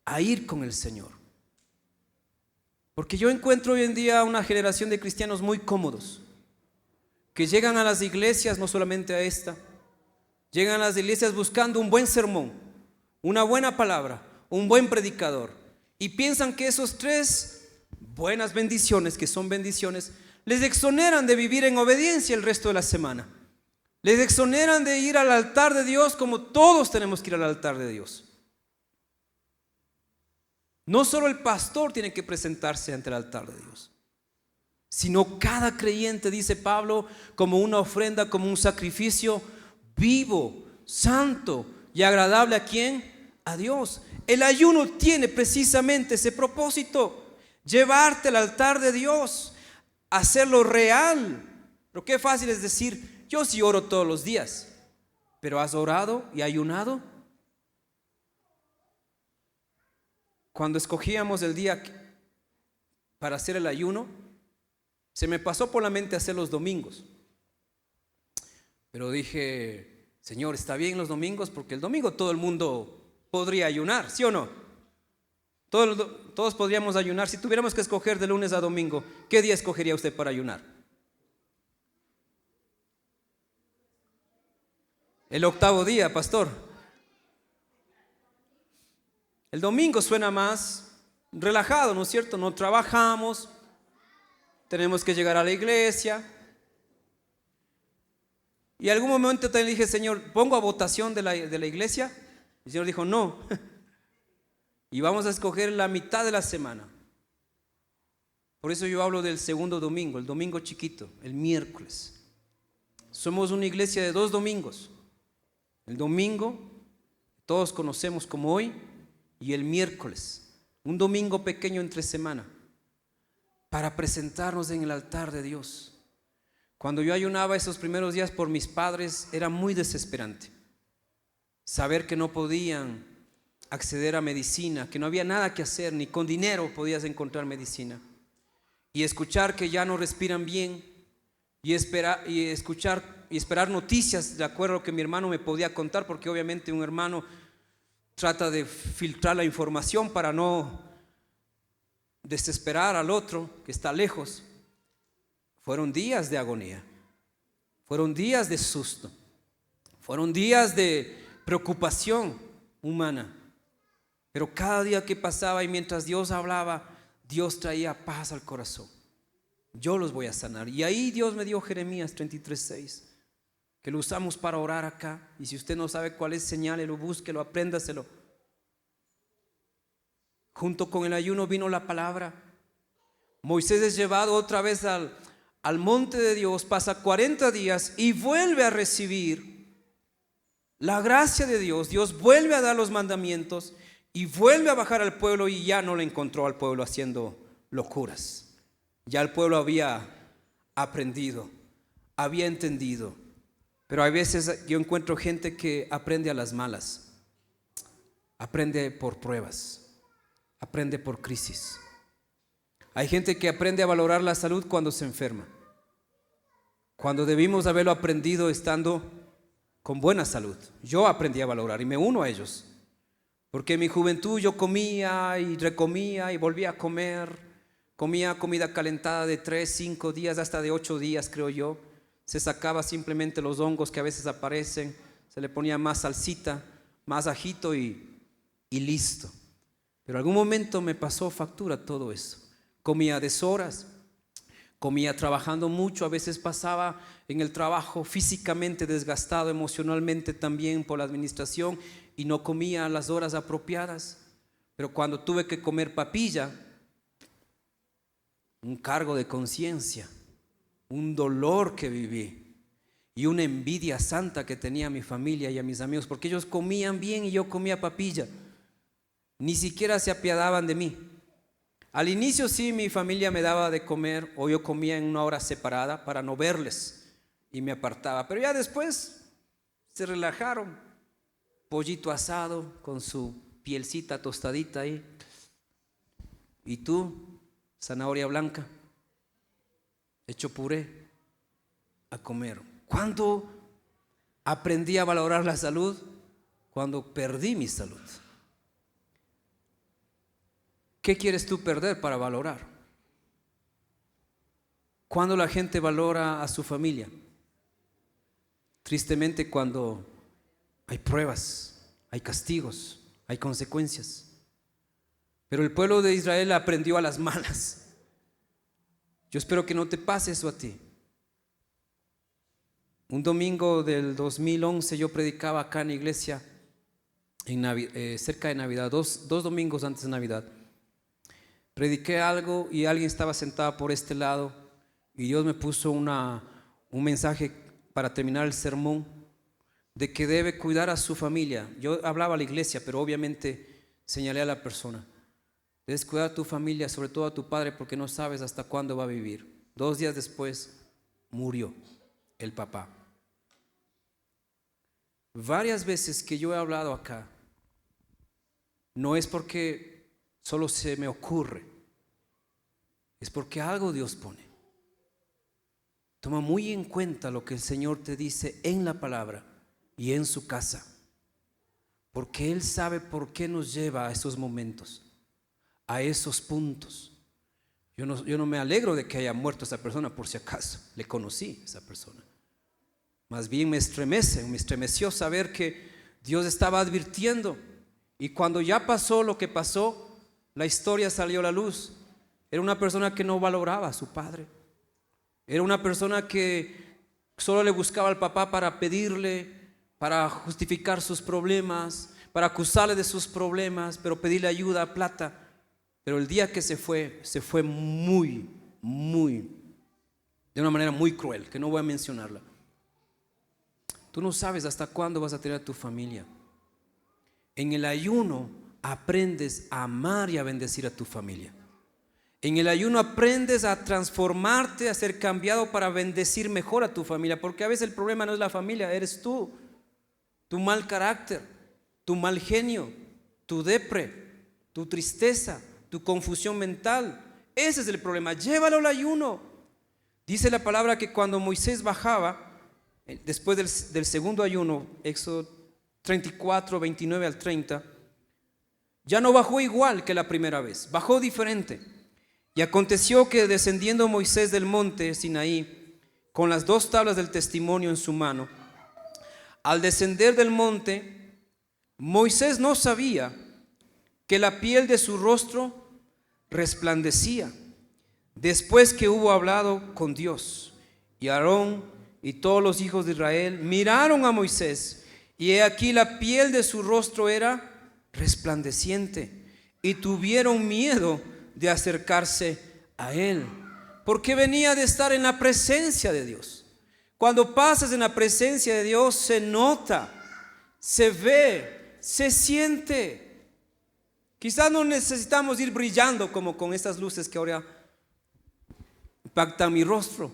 a ir con el Señor? Porque yo encuentro hoy en día una generación de cristianos muy cómodos, que llegan a las iglesias, no solamente a esta, llegan a las iglesias buscando un buen sermón, una buena palabra, un buen predicador, y piensan que esos 3 buenas bendiciones, que son bendiciones, les exoneran de vivir en obediencia el resto de la semana. Les exoneran de ir al altar de Dios como todos tenemos que ir al altar de Dios. No solo el pastor tiene que presentarse ante el altar de Dios, sino cada creyente, dice Pablo, como una ofrenda, como un sacrificio vivo, santo y agradable ¿a quién? A Dios. El ayuno tiene precisamente ese propósito: llevarte al altar de Dios, hacerlo real. Pero qué fácil es decir yo sí oro todos los días, pero ¿has orado y ayunado? Cuando escogíamos el día para hacer el ayuno, se me pasó por la mente hacer los domingos, pero dije: Señor, está bien los domingos, porque el domingo todo el mundo podría ayunar, ¿sí o no? Todos podríamos ayunar. Si tuviéramos que escoger de lunes a domingo, ¿qué día escogería usted para ayunar? El 8º día, pastor. El domingo suena más relajado, ¿no es cierto? No trabajamos, tenemos que llegar a la iglesia. Y en algún momento también dije: Señor, ¿pongo a votación de la iglesia? El Señor dijo: no. Y vamos a escoger la mitad de la semana. Por eso yo hablo del segundo domingo, el domingo chiquito, el miércoles. Somos una iglesia de 2 domingos. El domingo, todos conocemos como hoy, y el miércoles, un domingo pequeño entre semana, para presentarnos en el altar de Dios. Cuando yo ayunaba esos primeros días por mis padres, era muy desesperante saber que no podían acceder a medicina, que no había nada que hacer, ni con dinero podías encontrar medicina. y escuchar que ya no respiran bien y esperar noticias de acuerdo a lo que mi hermano me podía contar, porque obviamente un hermano trata de filtrar la información para no desesperar al otro que está lejos. Fueron días de agonía, fueron días de susto, fueron días de preocupación humana, pero cada día que pasaba y mientras Dios hablaba, Dios traía paz al corazón. Yo los voy a sanar. Y ahí Dios me dio Jeremías 33:6, que lo usamos para orar acá. Y si usted no sabe cuál es, señálelo, búsquelo, apréndaselo. Junto con el ayuno vino la palabra. Moisés es llevado otra vez al monte de Dios, pasa 40 días y vuelve a recibir la gracia de Dios. Dios vuelve a dar los mandamientos y vuelve a bajar al pueblo, y ya no le encontró al pueblo haciendo locuras. Ya el pueblo había aprendido, había entendido. Pero hay veces yo encuentro gente que aprende a las malas, aprende por pruebas, aprende por crisis. Hay gente que aprende a valorar la salud cuando se enferma, cuando debimos haberlo aprendido estando con buena salud. Yo aprendí a valorar y me uno a ellos, porque en mi juventud yo comía y recomía y volvía a comer. Comía comida calentada de 3, 5 días, hasta de 8 días, creo yo. Se sacaba simplemente los hongos que a veces aparecen, se le ponía más salsita, más ajito y listo. Pero en algún momento me pasó factura todo eso. Comía a deshoras, comía trabajando mucho, a veces pasaba en el trabajo físicamente desgastado, emocionalmente también por la administración, y no comía a las horas apropiadas. Pero cuando tuve que comer papilla, un cargo de conciencia, un dolor que viví y una envidia santa que tenía a mi familia y a mis amigos, porque ellos comían bien y yo comía papilla. Ni siquiera se apiadaban de mí. Al inicio sí, mi familia me daba de comer, o yo comía en una hora separada para no verles y me apartaba, pero ya después se relajaron. Pollito asado con su pielcita tostadita ahí, y tú, zanahoria blanca, hecho puré, a comer. ¿Cuándo aprendí a valorar la salud? Cuando perdí mi salud. ¿Qué quieres tú perder para valorar? ¿Cuándo la gente valora a su familia? Tristemente, cuando hay pruebas, hay castigos, hay consecuencias. Pero el pueblo de Israel aprendió a las malas. Yo espero que no te pase eso a ti. Un domingo del 2011 yo predicaba acá en la iglesia cerca de Navidad, dos domingos antes de Navidad. Prediqué algo y alguien estaba sentado por este lado y Dios me puso un mensaje para terminar el sermón, de que debe cuidar a su familia. Yo hablaba a la iglesia, pero obviamente señalé a la persona. Debes cuidar a tu familia, sobre todo a tu padre, porque no sabes hasta cuándo va a vivir. 2 días después murió el papá. Varias veces que yo he hablado acá, no es porque solo se me ocurre, es porque algo Dios pone. Toma muy en cuenta lo que el Señor te dice en la palabra y en su casa, porque Él sabe por qué nos lleva a esos momentos, a esos puntos. Yo no me alegro de que haya muerto esa persona, por si acaso, le conocí a esa persona. Más bien me estremeció saber que Dios estaba advirtiendo, y cuando ya pasó lo que pasó, la historia salió a la luz. Era una persona que no valoraba a su padre. Era una persona que solo le buscaba al papá para pedirle, para justificar sus problemas, para acusarle de sus problemas, pero pedirle ayuda, plata. Pero el día que se fue de una manera muy cruel, que no voy a mencionarla. Tú no sabes hasta cuándo vas a tener a tu familia. En el ayuno aprendes a amar y a bendecir a tu familia. En el ayuno aprendes a transformarte, a ser cambiado para bendecir mejor a tu familia, porque a veces el problema no es la familia, eres tú, tu mal carácter, tu mal genio, tu depre, tu tristeza, tu confusión mental. Ese es el problema, llévalo al ayuno. Dice la palabra que cuando Moisés bajaba, después del segundo ayuno, Éxodo 34, 29 al 30, ya no bajó igual que la primera vez, bajó diferente. Y aconteció que descendiendo Moisés del monte Sinaí, con las 2 tablas del testimonio en su mano, al descender del monte, Moisés no sabía que la piel de su rostro resplandecía, después que hubo hablado con Dios. Y Aarón y todos los hijos de Israel miraron a Moisés, y he aquí la piel de su rostro era resplandeciente, y tuvieron miedo de acercarse a él, porque venía de estar en la presencia de Dios. Cuando pasas en la presencia de Dios, se nota, se ve, se siente. Quizás no necesitamos ir brillando como con estas luces que ahora impactan mi rostro,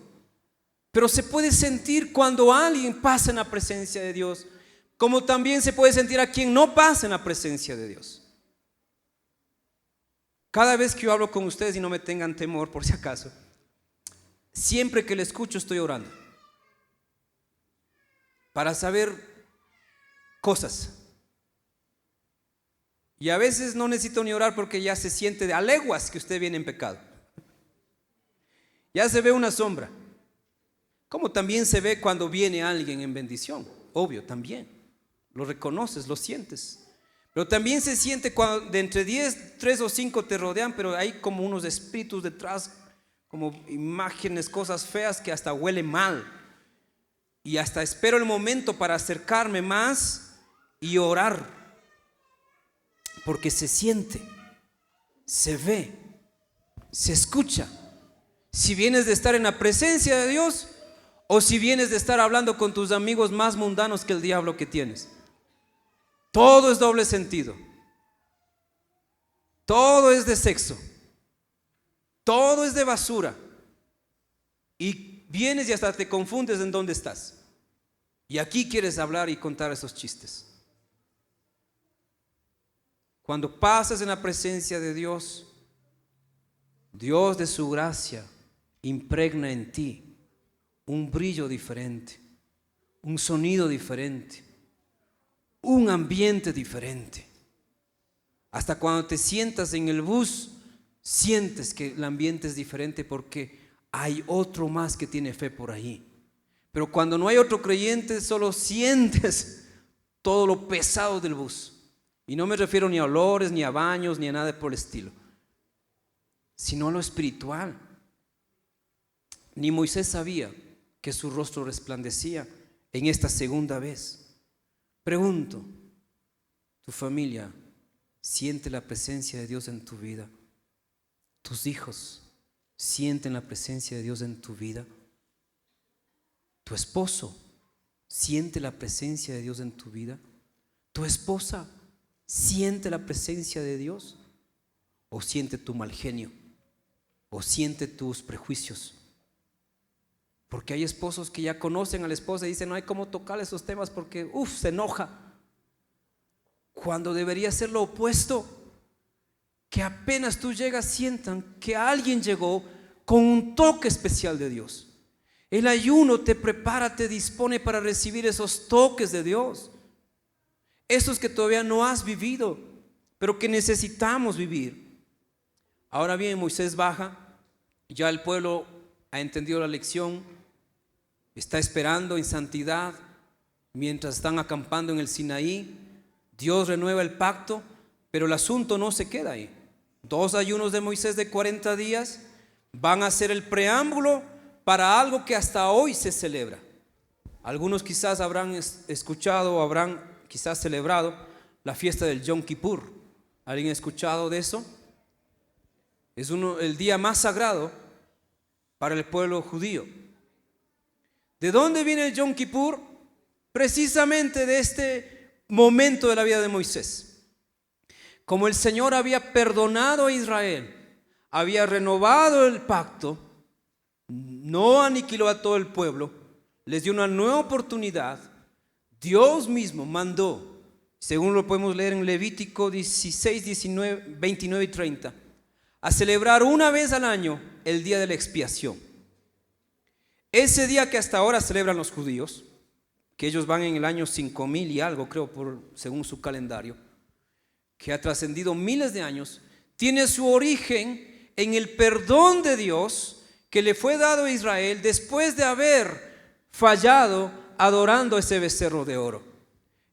pero se puede sentir cuando alguien pasa en la presencia de Dios, como también se puede sentir a quien no pasa en la presencia de Dios. Cada vez que yo hablo con ustedes, y no me tengan temor por si acaso, siempre que le escucho estoy orando para saber cosas. Y a veces no necesito ni orar porque ya se siente a leguas que usted viene en pecado. Ya se ve una sombra. Como también se ve cuando viene alguien en bendición, obvio, también. Lo reconoces, lo sientes. Pero también se siente cuando de entre 10, 3 o 5 te rodean, pero hay como unos espíritus detrás, como imágenes, cosas feas que hasta huele mal. Y hasta espero el momento para acercarme más y orar, porque se siente, se ve, se escucha. Si vienes de estar en la presencia de Dios o si vienes de estar hablando con tus amigos más mundanos que el diablo que tienes. Todo es doble sentido. Todo es de sexo. Todo es de basura. Y vienes y hasta te confundes en dónde estás. Y aquí quieres hablar y contar esos chistes. Cuando pasas en la presencia de Dios, Dios de su gracia impregna en ti un brillo diferente, un sonido diferente, un ambiente diferente. Hasta cuando te sientas en el bus, sientes que el ambiente es diferente porque hay otro más que tiene fe por ahí. Pero cuando no hay otro creyente, solo sientes todo lo pesado del bus. Y no me refiero ni a olores, ni a baños, ni a nada por el estilo, sino a lo espiritual. Ni Moisés sabía que su rostro resplandecía en esta segunda vez. Pregunto, ¿tu familia siente la presencia de Dios en tu vida? ¿Tus hijos sienten la presencia de Dios en tu vida? ¿Tu esposo siente la presencia de Dios en tu vida? ¿Tu esposa siente la presencia de Dios? ¿O siente tu mal genio? ¿O siente tus prejuicios? Porque hay esposos que ya conocen a la esposa y dicen: no hay cómo tocar esos temas porque se enoja. Cuando debería ser lo opuesto, que apenas tú llegas sientan que alguien llegó con un toque especial de Dios. El ayuno te prepara, te dispone para recibir esos toques de Dios, esos que todavía no has vivido, pero que necesitamos vivir. Ahora bien, Moisés baja, ya el pueblo ha entendido la lección, está esperando en santidad mientras están acampando en el Sinaí. Dios renueva el pacto, pero el asunto no se queda ahí. 2 ayunos de Moisés de 40 días van a ser el preámbulo para algo que hasta hoy se celebra. Algunos quizás habrán escuchado o habrán quizás celebrado la fiesta del Yom Kippur. ¿Alguien ha escuchado de eso? Es el día más sagrado para el pueblo judío. ¿De dónde viene el Yom Kippur? Precisamente de este momento de la vida de Moisés. Como el Señor había perdonado a Israel, había renovado el pacto, no aniquiló a todo el pueblo, les dio una nueva oportunidad. Dios mismo mandó, según lo podemos leer en Levítico 16, 19, 29 y 30, a celebrar una vez al año el día de la expiación. Ese día que hasta ahora celebran los judíos, que ellos van en el año 5000 y algo, creo, según su calendario, que ha trascendido miles de años, tiene su origen en el perdón de Dios que le fue dado a Israel después de haber fallado adorando ese becerro de oro.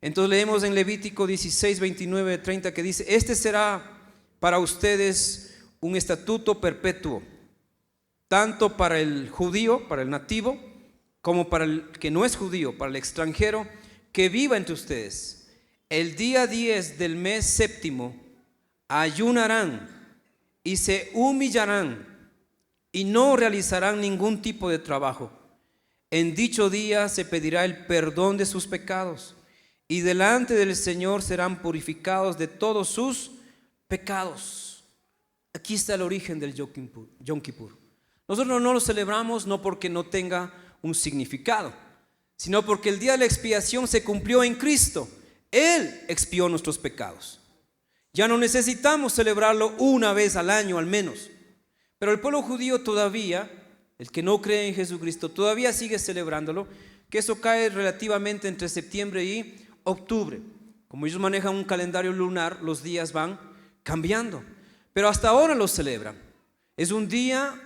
Entonces leemos en Levítico 16, 29, 30 que dice: este será para ustedes un estatuto perpetuo, tanto para el judío, para el nativo, como para el que no es judío, para el extranjero que viva entre ustedes. El día 10 del mes séptimo ayunarán y se humillarán y no realizarán ningún tipo de trabajo. En dicho día se pedirá el perdón de sus pecados y delante del Señor serán purificados de todos sus pecados. Aquí está el origen del Yom Kippur. Nosotros no lo celebramos no porque no tenga un significado, sino porque el día de la expiación se cumplió en Cristo. Él expió nuestros pecados. Ya no necesitamos celebrarlo una vez al año al menos. Pero el pueblo judío todavía, el que no cree en Jesucristo, todavía sigue celebrándolo, que eso cae relativamente entre septiembre y octubre. Como ellos manejan un calendario lunar, los días van cambiando. Pero hasta ahora lo celebran. Es un día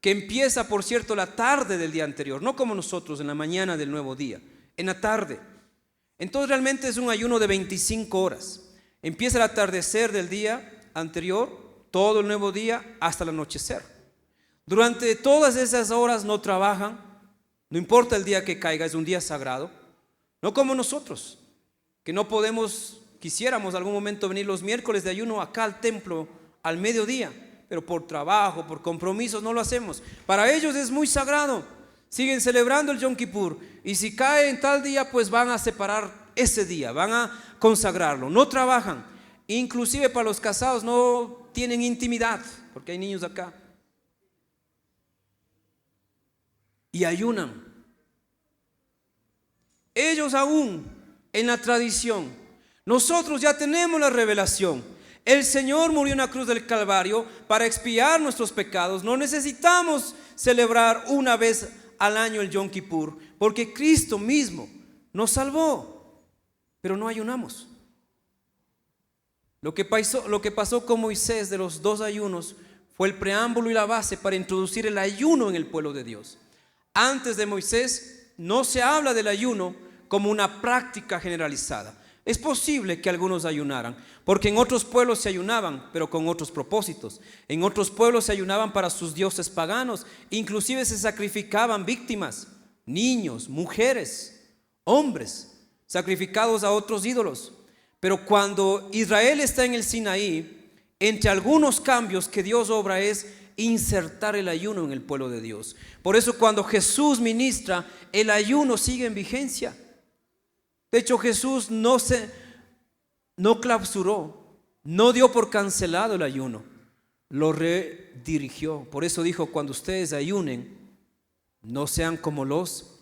que empieza, por cierto, la tarde del día anterior, no como nosotros en la mañana del nuevo día, en la tarde. Entonces realmente es un ayuno de 25 horas. Empieza el atardecer del día anterior, todo el nuevo día, hasta el anochecer. Durante todas esas horas no trabajan, no importa el día que caiga, es un día sagrado. No como nosotros, que no podemos, quisiéramos algún momento venir los miércoles de ayuno acá al templo al mediodía, pero por trabajo, por compromisos no lo hacemos. Para ellos es muy sagrado, siguen celebrando el Yom Kippur y si cae en tal día pues van a separar ese día, van a consagrarlo, no trabajan. Inclusive para los casados no tienen intimidad, porque hay niños acá, y ayunan. Ellos aún en la tradición, nosotros ya tenemos la revelación. El Señor murió en la cruz del Calvario para expiar nuestros pecados. No necesitamos celebrar una vez al año el Yom Kippur, porque Cristo mismo nos salvó, pero no ayunamos. Lo que pasó con Moisés de los 2 ayunos fue el preámbulo y la base para introducir el ayuno en el pueblo de Dios. Antes de Moisés no se habla del ayuno como una práctica generalizada. Es posible que algunos ayunaran, porque en otros pueblos se ayunaban, pero con otros propósitos. En otros pueblos se ayunaban para sus dioses paganos, inclusive se sacrificaban víctimas, niños, mujeres, hombres, sacrificados a otros ídolos. Pero cuando Israel está en el Sinaí, entre algunos cambios que Dios obra es insertar el ayuno en el pueblo de Dios. Por eso cuando Jesús ministra, el ayuno sigue en vigencia. De hecho, Jesús no clausuró, no dio por cancelado el ayuno, lo redirigió. Por eso dijo: cuando ustedes ayunen, no sean como los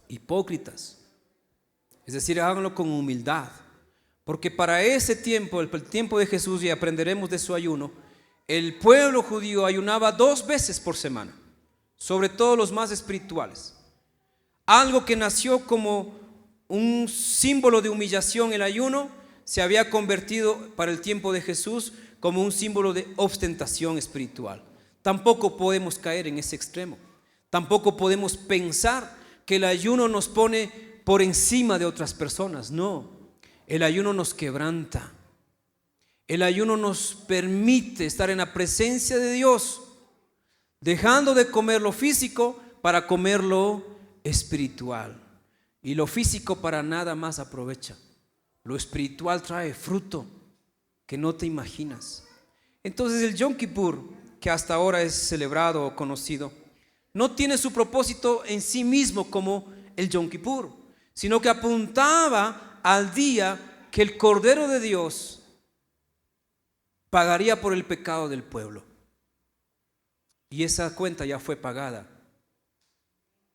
hipócritas. Es decir, háganlo con humildad. Porque para ese tiempo, el tiempo de Jesús, y aprenderemos de su ayuno, el pueblo judío ayunaba 2 veces por semana, sobre todo los más espirituales. Algo que nació como un símbolo de humillación, el ayuno, se había convertido para el tiempo de Jesús como un símbolo de ostentación espiritual. Tampoco podemos caer en ese extremo. Tampoco podemos pensar que el ayuno nos pone por encima de otras personas. No, el ayuno nos quebranta. El ayuno nos permite estar en la presencia de Dios, dejando de comer lo físico para comer lo espiritual. Y lo físico para nada más aprovecha. Lo espiritual trae fruto que no te imaginas. Entonces el Yom Kippur, que hasta ahora es celebrado o conocido, no tiene su propósito en sí mismo como el Yom Kippur, sino que apuntaba al día que el Cordero de Dios pagaría por el pecado del pueblo. Y esa cuenta ya fue pagada.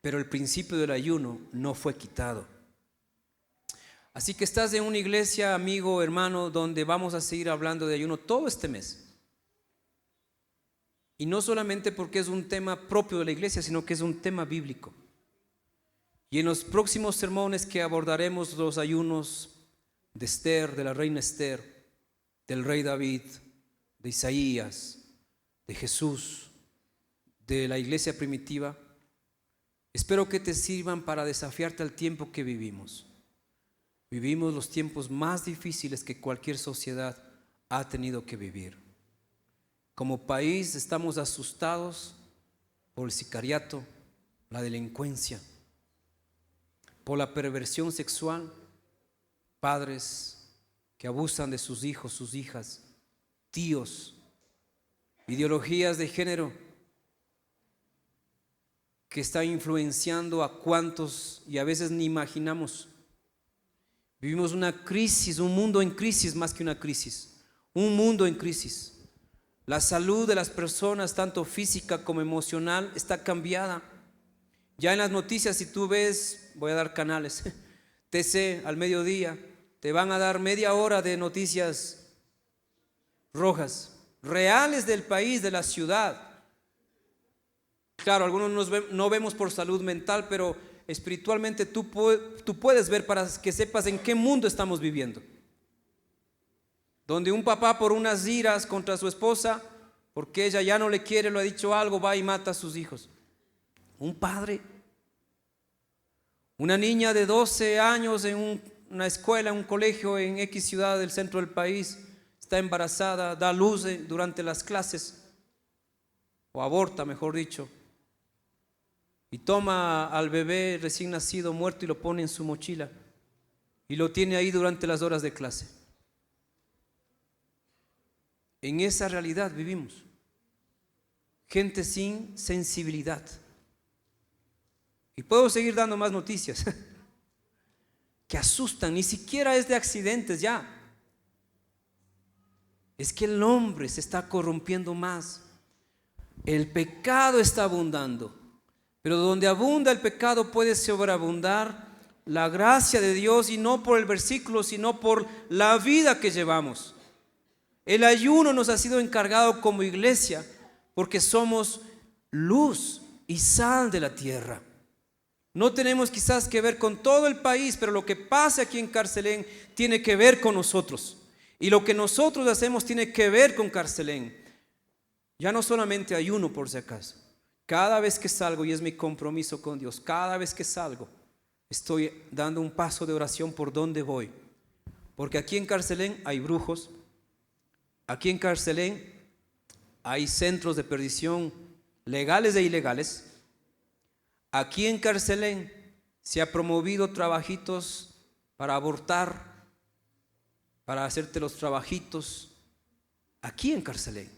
Pero el principio del ayuno no fue quitado. Así que estás en una iglesia, amigo, hermano, donde vamos a seguir hablando de ayuno todo este mes. Y no solamente porque es un tema propio de la iglesia, sino que es un tema bíblico. Y en los próximos sermones que abordaremos los ayunos de Esther, de la reina Esther, del rey David, de Isaías, de Jesús, de la iglesia primitiva, espero que te sirvan para desafiarte al tiempo que vivimos. Vivimos los tiempos más difíciles que cualquier sociedad ha tenido que vivir. Como país estamos asustados por el sicariato, la delincuencia, por la perversión sexual, padres que abusan de sus hijos, sus hijas, tíos, ideologías de género que están influenciando a cuantos y a veces ni imaginamos. Vivimos una crisis, un mundo en crisis más que una crisis, un mundo en crisis. La salud de las personas, tanto física como emocional, está cambiada. Ya en las noticias, si tú ves, voy a dar canales, TC al mediodía, te van a dar media hora de noticias rojas, reales del país, de la ciudad. Claro, algunos no vemos por salud mental, pero espiritualmente tú puedes ver para que sepas en qué mundo estamos viviendo. Donde un papá por unas iras contra su esposa, porque ella ya no le quiere, le ha dicho algo, va y mata a sus hijos. Un padre, una niña de 12 años en una escuela, en un colegio en X ciudad del centro del país, está embarazada, da luz durante las clases, o aborta, mejor dicho, y toma al bebé recién nacido muerto y lo pone en su mochila y lo tiene ahí durante las horas de clase. En esa realidad vivimos. Gente sin sensibilidad. Y puedo seguir dando más noticias que asustan, ni siquiera es de accidentes ya. Es que el hombre se está corrompiendo más. El pecado está abundando. Pero donde abunda el pecado puede sobreabundar la gracia de Dios, y no por el versículo, sino por la vida que llevamos. El ayuno nos ha sido encargado como iglesia porque somos luz y sal de la tierra. No tenemos quizás que ver con todo el país, pero lo que pasa aquí en Carcelén tiene que ver con nosotros. Y lo que nosotros hacemos tiene que ver con Carcelén. Ya no solamente ayuno, por si acaso. Cada vez que salgo, y es mi compromiso con Dios, cada vez que salgo, estoy dando un paso de oración por donde voy. Porque aquí en Carcelén hay brujos. Aquí en Carcelén hay centros de perdición legales e ilegales. Aquí en Carcelén se ha promovido trabajitos para abortar, para hacerte los trabajitos. Aquí en Carcelén.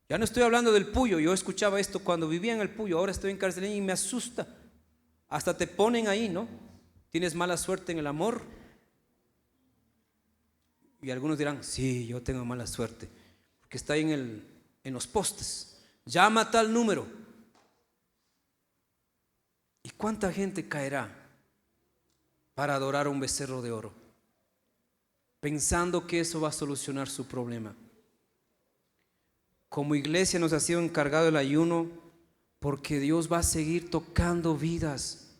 Ya no estoy hablando del Puyo. Yo escuchaba esto cuando vivía en el Puyo. Ahora estoy en Carcelén y me asusta. Hasta te ponen ahí, ¿no? Tienes mala suerte en el amor. Y algunos dirán, sí, yo tengo mala suerte, porque está ahí en los postes. Llama a tal número. ¿Y cuánta gente caerá para adorar a un becerro de oro, pensando que eso va a solucionar su problema? Como iglesia nos ha sido encargado el ayuno porque Dios va a seguir tocando vidas,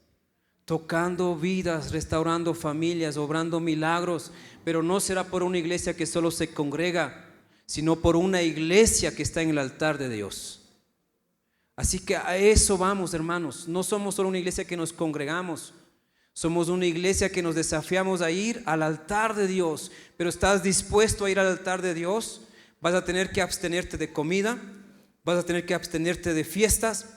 restaurando familias, obrando milagros. Pero no será por una iglesia que solo se congrega, sino por una iglesia que está en el altar de Dios. Así que a eso vamos, hermanos. No somos solo una iglesia que nos congregamos, somos una iglesia que nos desafiamos a ir al altar de Dios. Pero ¿estás dispuesto a ir al altar de Dios? Vas a tener que abstenerte de comida, vas a tener que abstenerte de fiestas,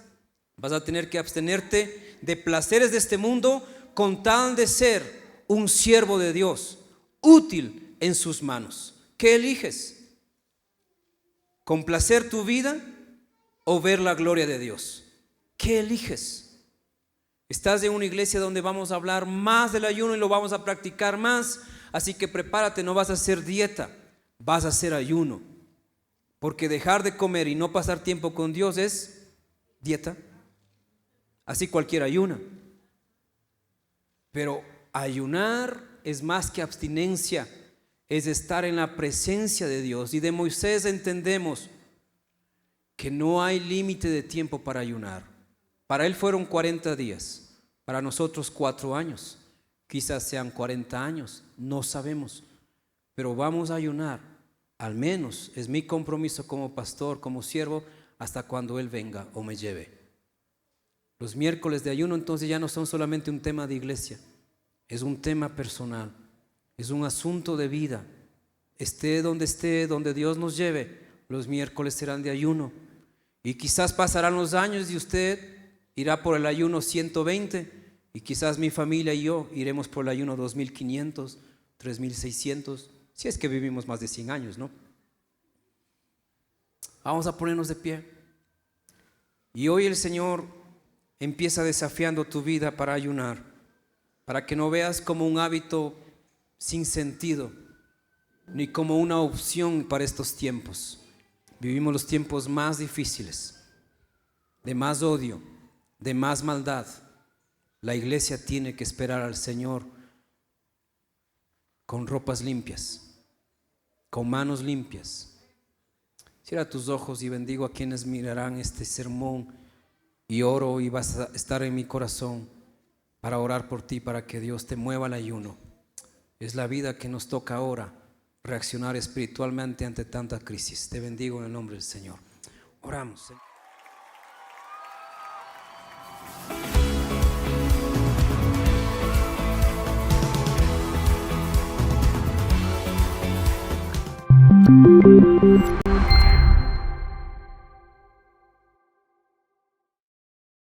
vas a tener que abstenerte de placeres de este mundo, con tal de ser un siervo de Dios, útil en sus manos. ¿Qué eliges? ¿Complacer tu vida o ver la gloria de Dios? ¿Qué eliges? Estás en una iglesia donde vamos a hablar más del ayuno y lo vamos a practicar más, así que prepárate, no vas a hacer dieta, vas a hacer ayuno. Porque dejar de comer y no pasar tiempo con Dios es dieta. Así cualquiera ayuna. Pero ayunar es más que abstinencia, es estar en la presencia de Dios. Y de Moisés entendemos que no hay límite de tiempo para ayunar. Para él fueron 40 días, para nosotros 4 años, quizás sean 40 años, no sabemos, pero vamos a ayunar, al menos es mi compromiso como pastor, como siervo, hasta cuando él venga o me lleve. Los miércoles de ayuno entonces ya no son solamente un tema de iglesia, es un tema personal, es un asunto de vida. Esté, donde Dios nos lleve, los miércoles serán de ayuno. Y quizás pasarán los años y usted irá por el ayuno 120 y quizás mi familia y yo iremos por el ayuno 2500, 3600, si es que vivimos más de 100 años, ¿no? Vamos a ponernos de pie. Y hoy el Señor empieza desafiando tu vida para ayunar, para que no veas como un hábito sin sentido, ni como una opción para estos tiempos. Vivimos los tiempos más difíciles, de más odio, de más maldad. La iglesia tiene que esperar al Señor con ropas limpias, con manos limpias. Cierra tus ojos y bendigo a quienes mirarán este sermón, y oro y vas a estar en mi corazón para orar por ti, para que Dios te mueva al ayuno. Es la vida que nos toca ahora, reaccionar espiritualmente ante tanta crisis. Te bendigo en el nombre del Señor. Oramos.